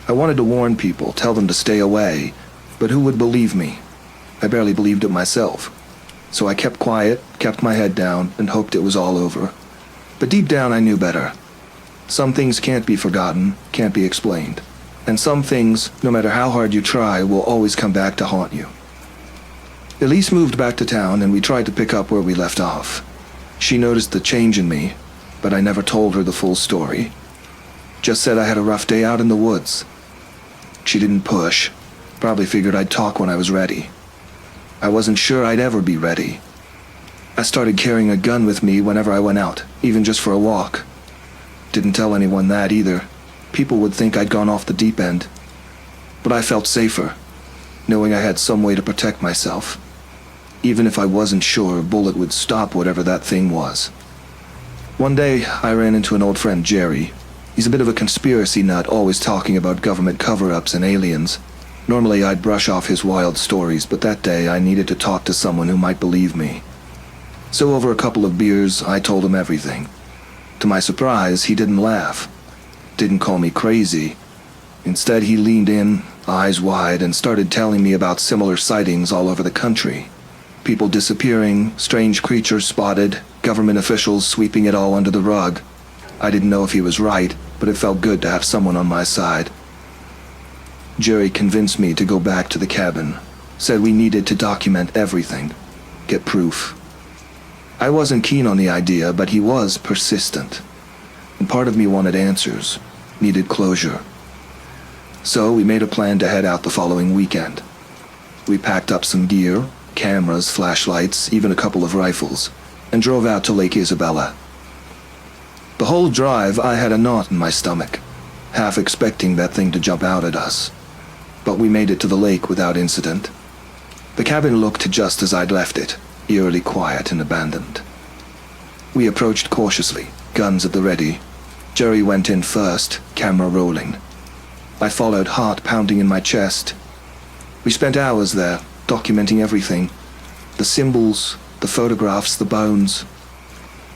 I wanted to warn people, tell them to stay away, but who would believe me? I barely believed it myself. So I kept quiet, kept my head down, and hoped it was all over. But deep down I knew better. Some things can't be forgotten, can't be explained. And some things, no matter how hard you try, will always come back to haunt you. Elise moved back to town, and we tried to pick up where we left off. She noticed the change in me, but I never told her the full story. Just said I had a rough day out in the woods. She didn't push. Probably figured I'd talk when I was ready. I wasn't sure I'd ever be ready. I started carrying a gun with me whenever I went out, even just for a walk. Didn't tell anyone that either. People would think I'd gone off the deep end. But I felt safer, knowing I had some way to protect myself. Even if I wasn't sure a bullet would stop whatever that thing was. One day, I ran into an old friend, Jerry. He's a bit of a conspiracy nut, always talking about government cover-ups and aliens. Normally I'd brush off his wild stories, but that day I needed to talk to someone who might believe me. So over a couple of beers, I told him everything. To my surprise, he didn't laugh. Didn't call me crazy. Instead, he leaned in, eyes wide, and started telling me about similar sightings all over the country. People disappearing, strange creatures spotted, government officials sweeping it all under the rug. I didn't know if he was right, but it felt good to have someone on my side. Jerry convinced me to go back to the cabin, said we needed to document everything, get proof. I wasn't keen on the idea, but he was persistent. And part of me wanted answers, needed closure. So we made a plan to head out the following weekend. We packed up some gear, cameras, flashlights, even a couple of rifles, and drove out to Lake Isabella. The whole drive I had a knot in my stomach, half expecting that thing to jump out at us. But we made it to the lake without incident. The cabin looked just as I'd left it, eerily quiet and abandoned. We approached cautiously, guns at the ready. Jerry went in first, camera rolling. I followed, heart pounding in my chest. We spent hours there, documenting everything. The symbols, the photographs, the bones.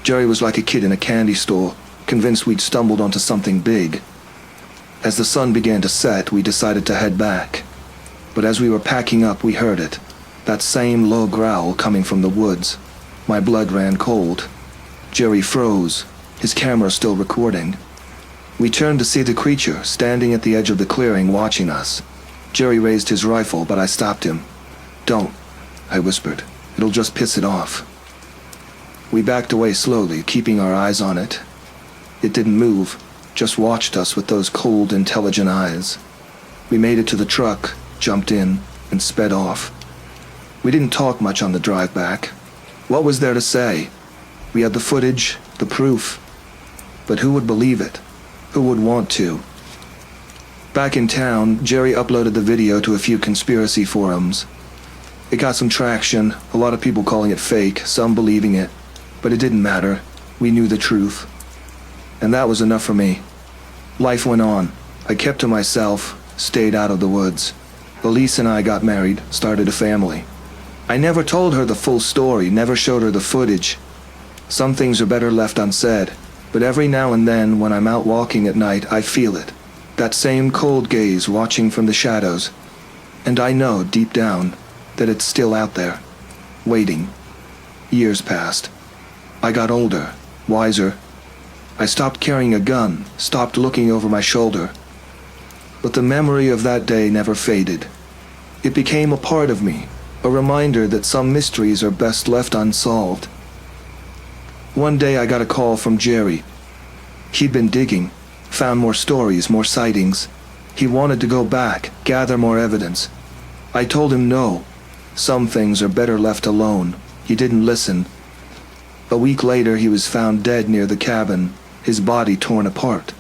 Jerry was like a kid in a candy store, convinced we'd stumbled onto something big. As the sun began to set, we decided to head back. But as we were packing up, we heard it. That same low growl coming from the woods. My blood ran cold. Jerry froze, his camera still recording. We turned to see the creature, standing at the edge of the clearing, watching us. Jerry raised his rifle, but I stopped him. "Don't," I whispered. "It'll just piss it off." We backed away slowly, keeping our eyes on it. It didn't move, just watched us with those cold, intelligent eyes. We made it to the truck, jumped in, and sped off. We didn't talk much on the drive back. What was there to say? We had the footage, the proof. But who would believe it? Who would want to? Back in town, Jerry uploaded the video to a few conspiracy forums. It got some traction, a lot of people calling it fake, some believing it. But it didn't matter. We knew the truth. And that was enough for me. Life went on. I kept to myself, stayed out of the woods. Elise and I got married, started a family. I never told her the full story, never showed her the footage. Some things are better left unsaid, but every now and then when I'm out walking at night, I feel it. That same cold gaze watching from the shadows. And I know, deep down, that it's still out there, waiting. Years passed. I got older, wiser. I stopped carrying a gun, stopped looking over my shoulder. But the memory of that day never faded. It became a part of me, a reminder that some mysteries are best left unsolved. One day I got a call from Jerry. He'd been digging, found more stories, more sightings. He wanted to go back, gather more evidence. I told him no. Some things are better left alone. He didn't listen. A week later he was found dead near the cabin, his body torn apart.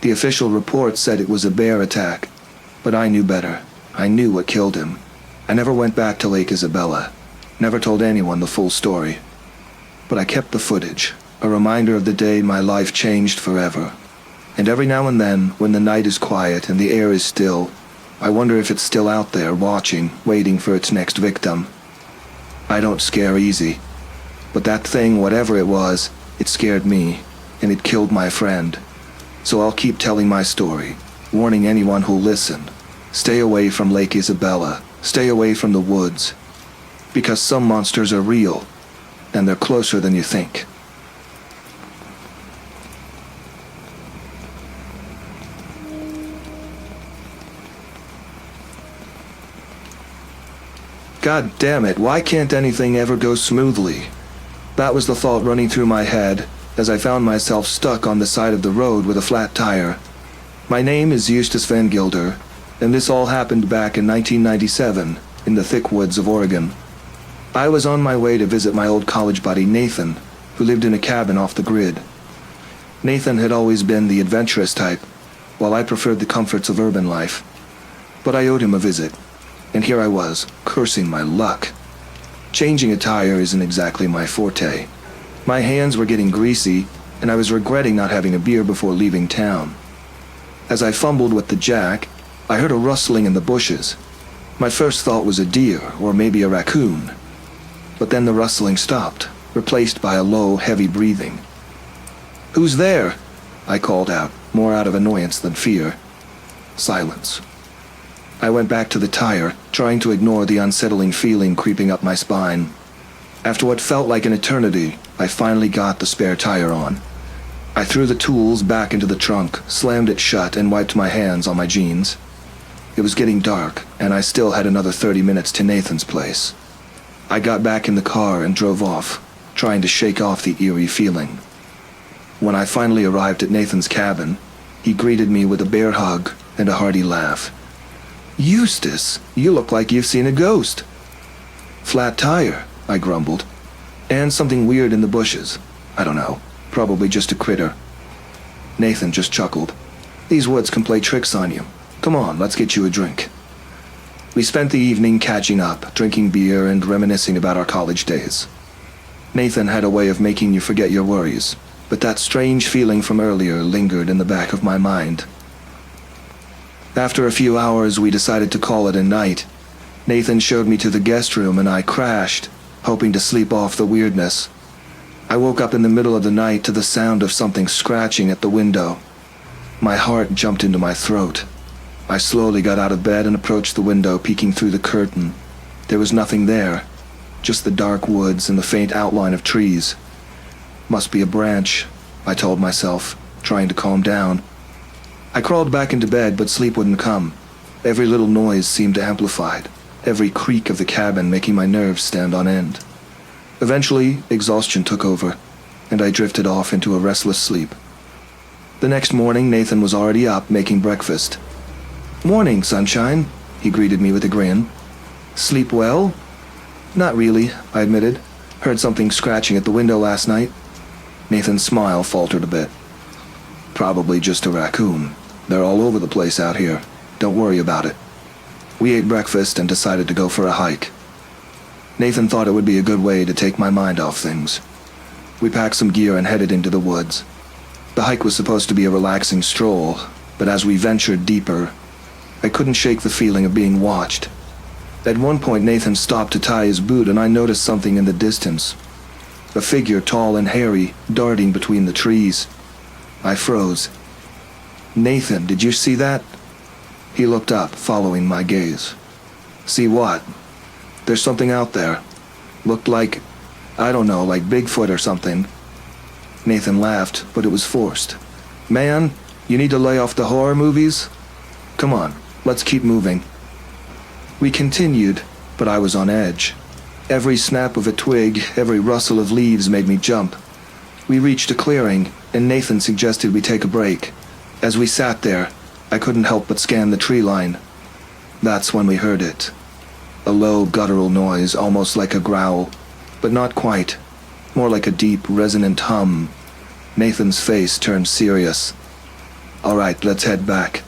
The official report said it was a bear attack, but I knew better. I knew what killed him. I never went back to Lake Isabella, never told anyone the full story. But I kept the footage, a reminder of the day my life changed forever. And every now and then, when the night is quiet and the air is still, I wonder if it's still out there, watching, waiting for its next victim. I don't scare easy, but that thing, whatever it was, it scared me, and it killed my friend. So I'll keep telling my story, warning anyone who'll listen. Stay away from Lake Isabella. Stay away from the woods. Because some monsters are real, and they're closer than you think. God damn it, why can't anything ever go smoothly? That was the thought running through my head as I found myself stuck on the side of the road with a flat tire. My name is Eustace Van Gilder, and this all happened back in 1997 in the thick woods of Oregon. I was on my way to visit my old college buddy Nathan, who lived in a cabin off the grid. Nathan had always been the adventurous type, while I preferred the comforts of urban life. But I owed him a visit, and here I was, cursing my luck. Changing a tire isn't exactly my forte. My hands were getting greasy, and I was regretting not having a beer before leaving town. As I fumbled with the jack, I heard a rustling in the bushes. My first thought was a deer, or maybe a raccoon. But then the rustling stopped, replaced by a low, heavy breathing. "Who's there?" I called out, more out of annoyance than fear. Silence. I went back to the tire, trying to ignore the unsettling feeling creeping up my spine. After what felt like an eternity, I finally got the spare tire on. I threw the tools back into the trunk, slammed it shut, and wiped my hands on my jeans. It was getting dark, and I still had another 30 minutes to Nathan's place. I got back in the car and drove off, trying to shake off the eerie feeling. When I finally arrived at Nathan's cabin, he greeted me with a bear hug and a hearty laugh. "Eustace, you look like you've seen a ghost." "Flat tire," I grumbled. "And something weird in the bushes. I don't know, probably just a critter." Nathan just chuckled. "These woods can play tricks on you. Come on, let's get you a drink." We spent the evening catching up, drinking beer and reminiscing about our college days. Nathan had a way of making you forget your worries, but that strange feeling from earlier lingered in the back of my mind. After a few hours, we decided to call it a night. Nathan showed me to the guest room and I crashed, hoping to sleep off the weirdness. I woke up in the middle of the night to the sound of something scratching at the window. My heart jumped into my throat. I slowly got out of bed and approached the window, peeking through the curtain. There was nothing there, just the dark woods and the faint outline of trees. Must be a branch, I told myself, trying to calm down. I crawled back into bed, but sleep wouldn't come. Every little noise seemed amplified, every creak of the cabin making my nerves stand on end. Eventually, exhaustion took over, and I drifted off into a restless sleep. The next morning, Nathan was already up, making breakfast. "Morning, sunshine," he greeted me with a grin. "Sleep well?" "Not really," I admitted. "Heard something scratching at the window last night." Nathan's smile faltered a bit. "Probably just a raccoon. They're all over the place out here. Don't worry about it." We ate breakfast and decided to go for a hike. Nathan thought it would be a good way to take my mind off things. We packed some gear and headed into the woods. The hike was supposed to be a relaxing stroll, but as we ventured deeper, I couldn't shake the feeling of being watched. At one point, Nathan stopped to tie his boot, and I noticed something in the distance. A figure, tall and hairy, darting between the trees. I froze. "Nathan, did you see that?" He looked up, following my gaze. "See what?" "There's something out there. Looked like, I don't know, like Bigfoot or something." Nathan laughed, but it was forced. "Man, you need to lay off the horror movies? Come on, let's keep moving." We continued, but I was on edge. Every snap of a twig, every rustle of leaves made me jump. We reached a clearing, and Nathan suggested we take a break. As we sat there, I couldn't help but scan the tree line. That's when we heard it. A low, guttural noise, almost like a growl, but not quite. More like a deep, resonant hum. Nathan's face turned serious. "All right, let's head back."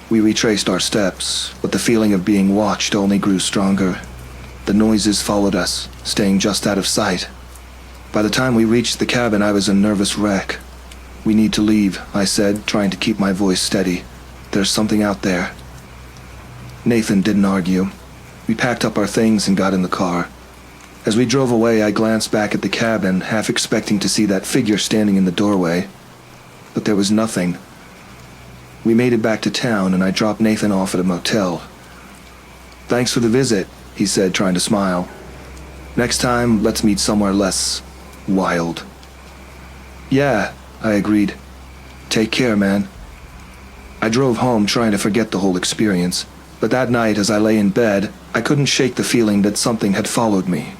We retraced our steps, but the feeling of being watched only grew stronger. The noises followed us, staying just out of sight. By the time we reached the cabin, I was a nervous wreck. "We need to leave," I said, trying to keep my voice steady. "There's something out there." Nathan didn't argue. We packed up our things and got in the car. As we drove away, I glanced back at the cabin, half expecting to see that figure standing in the doorway. But there was nothing. We made it back to town, and I dropped Nathan off at a motel. "Thanks for the visit," he said, trying to smile. "Next time, let's meet somewhere less wild." "Yeah," I agreed. "Take care, man." I drove home trying to forget the whole experience, but that night as I lay in bed, I couldn't shake the feeling that something had followed me.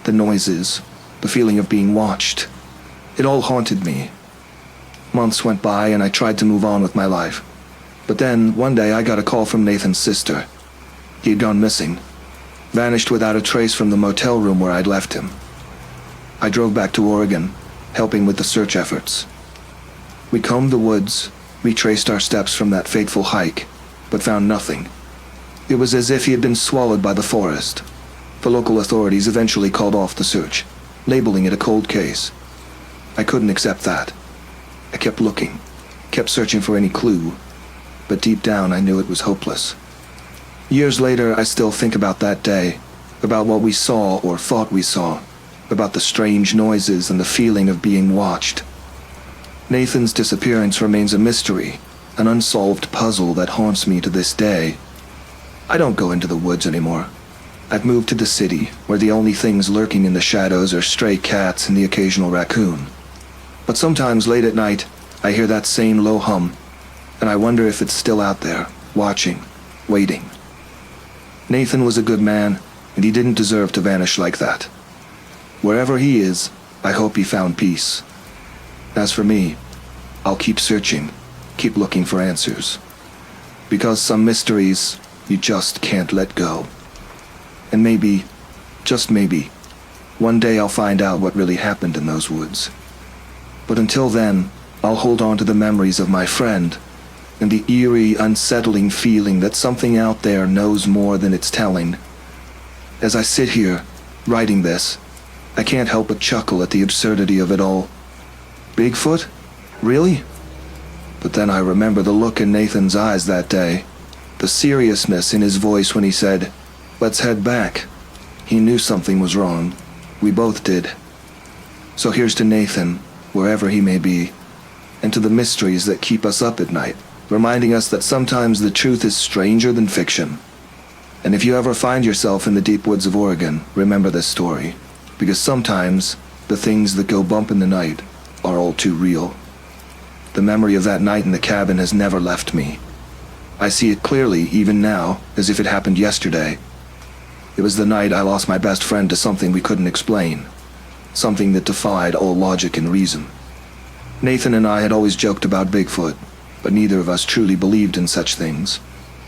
The noises, the feeling of being watched. It all haunted me. Months went by and I tried to move on with my life. But then, one day I got a call from Nathan's sister. He had gone missing. Vanished without a trace from the motel room where I'd left him. I drove back to Oregon, helping with the search efforts. We combed the woods, retraced our steps from that fateful hike, but found nothing. It was as if he had been swallowed by the forest. The local authorities eventually called off the search, labeling it a cold case. I couldn't accept that. I kept looking, kept searching for any clue, but deep down I knew it was hopeless. Years later, I still think about that day, about what we saw or thought we saw, about the strange noises and the feeling of being watched. Nathan's disappearance remains a mystery, an unsolved puzzle that haunts me to this day. I don't go into the woods anymore. I've moved to the city, where the only things lurking in the shadows are stray cats and the occasional raccoon. But sometimes late at night, I hear that same low hum, and I wonder if it's still out there, watching, waiting. Nathan was a good man, and he didn't deserve to vanish like that. Wherever he is, I hope he found peace. As for me, I'll keep searching, keep looking for answers. Because some mysteries, you just can't let go. And maybe, just maybe, one day I'll find out what really happened in those woods. But until then, I'll hold on to the memories of my friend, and the eerie, unsettling feeling that something out there knows more than it's telling. As I sit here, writing this, I can't help but chuckle at the absurdity of it all. Bigfoot? Really? But then I remember the look in Nathan's eyes that day, the seriousness in his voice when he said, "Let's head back." He knew something was wrong. We both did. So here's to Nathan, wherever he may be, and to the mysteries that keep us up at night, reminding us that sometimes the truth is stranger than fiction. And if you ever find yourself in the deep woods of Oregon, remember this story, because sometimes the things that go bump in the night are all too real. The memory of that night in the cabin has never left me. I see it clearly, even now, as if it happened yesterday. It was the night I lost my best friend to something we couldn't explain, something that defied all logic and reason. Nathan and I had always joked about Bigfoot, but neither of us truly believed in such things.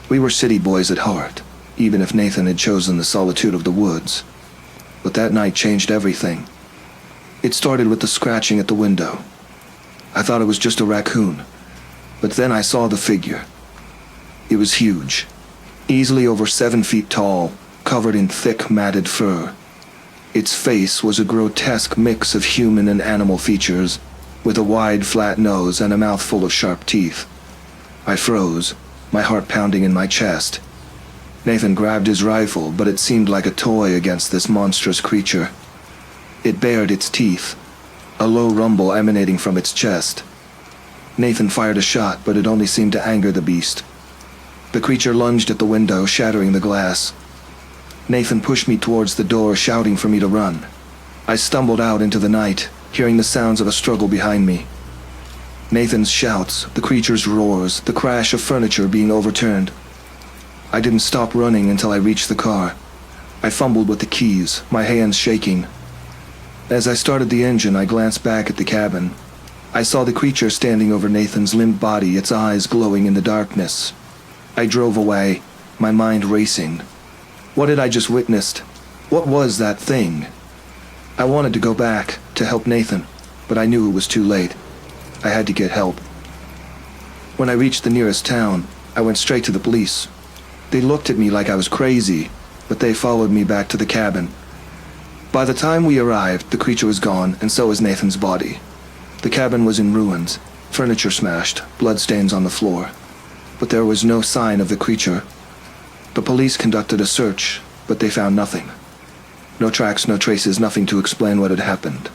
We were city boys at heart, even if Nathan had chosen the solitude of the woods. But that night changed everything. It started with the scratching at the window. I thought it was just a raccoon, but then I saw the figure. It was huge, easily over 7 feet tall, covered in thick, matted fur. Its face was a grotesque mix of human and animal features, with a wide, flat nose and a mouth full of sharp teeth. I froze, my heart pounding in my chest. Nathan grabbed his rifle, but it seemed like a toy against this monstrous creature. It bared its teeth, a low rumble emanating from its chest. Nathan fired a shot, but it only seemed to anger the beast. The creature lunged at the window, shattering the glass. Nathan pushed me towards the door, shouting for me to run. I stumbled out into the night, hearing the sounds of a struggle behind me. Nathan's shouts, the creature's roars, the crash of furniture being overturned. I didn't stop running until I reached the car. I fumbled with the keys, my hands shaking. As I started the engine, I glanced back at the cabin. I saw the creature standing over Nathan's limp body, its eyes glowing in the darkness. I drove away, my mind racing. What had I just witnessed? What was that thing? I wanted to go back, to help Nathan, but I knew it was too late. I had to get help. When I reached the nearest town, I went straight to the police. They looked at me like I was crazy, but they followed me back to the cabin. By the time we arrived, the creature was gone, and so was Nathan's body. The cabin was in ruins, furniture smashed, bloodstains on the floor. But there was no sign of the creature. The police conducted a search, but they found nothing. No tracks, no traces, nothing to explain what had happened.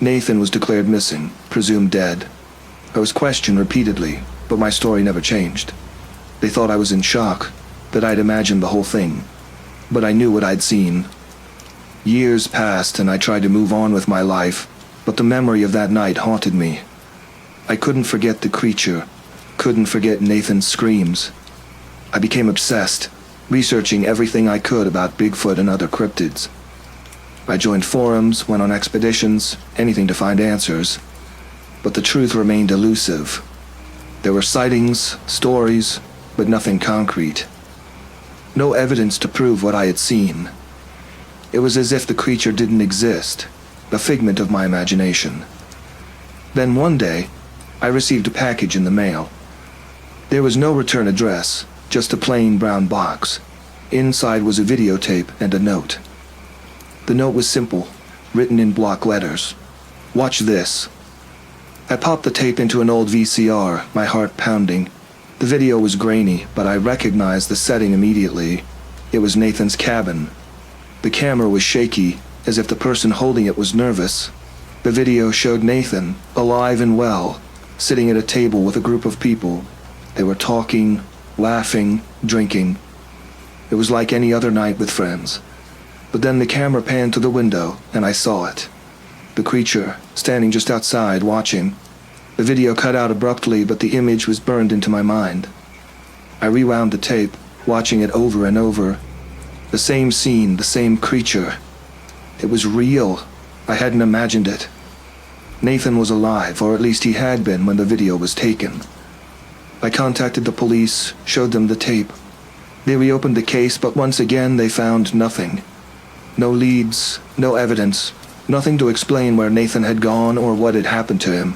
Nathan was declared missing, presumed dead. I was questioned repeatedly, but my story never changed. They thought I was in shock, that I'd imagined the whole thing. But I knew what I'd seen. Years passed and I tried to move on with my life, but the memory of that night haunted me. I couldn't forget the creature, couldn't forget Nathan's screams. I became obsessed, researching everything I could about Bigfoot and other cryptids. I joined forums, went on expeditions, anything to find answers. But the truth remained elusive. There were sightings, stories, but nothing concrete. No evidence to prove what I had seen. It was as if the creature didn't exist, a figment of my imagination. Then one day, I received a package in the mail. There was no return address, just a plain brown box. Inside was a videotape and a note. The note was simple, written in block letters. "Watch this." I popped the tape into an old VCR, my heart pounding. The video was grainy, but I recognized the setting immediately. It was Nathan's cabin. The camera was shaky, as if the person holding it was nervous. The video showed Nathan, alive and well, sitting at a table with a group of people. They were talking, laughing, drinking. It was like any other night with friends. But then the camera panned to the window, and I saw it. The creature, standing just outside, watching. The video cut out abruptly, but the image was burned into my mind. I rewound the tape, watching it over and over. The same scene, the same creature. It was real. I hadn't imagined it. Nathan was alive, or at least he had been when the video was taken. I contacted the police, showed them the tape. They reopened the case, but once again they found nothing. No leads, no evidence, nothing to explain where Nathan had gone or what had happened to him.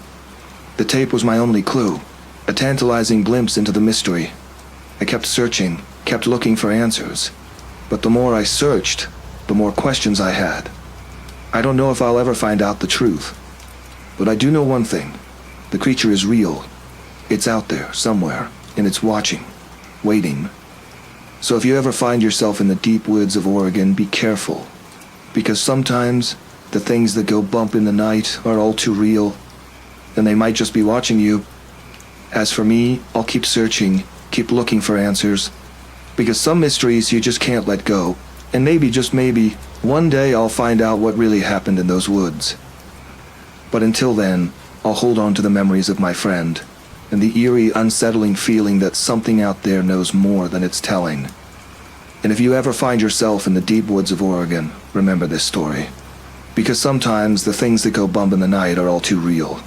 The tape was my only clue, a tantalizing glimpse into the mystery. I kept searching, kept looking for answers. But the more I searched, the more questions I had. I don't know if I'll ever find out the truth. But I do know one thing. The creature is real. It's out there, somewhere, and it's watching, waiting. So if you ever find yourself in the deep woods of Oregon, be careful. Because sometimes, the things that go bump in the night are all too real, and they might just be watching you. As for me, I'll keep searching, keep looking for answers, because some mysteries you just can't let go, and maybe, just maybe, one day I'll find out what really happened in those woods. But until then, I'll hold on to the memories of my friend, and the eerie, unsettling feeling that something out there knows more than it's telling. And if you ever find yourself in the deep woods of Oregon, remember this story. Because sometimes the things that go bump in the night are all too real.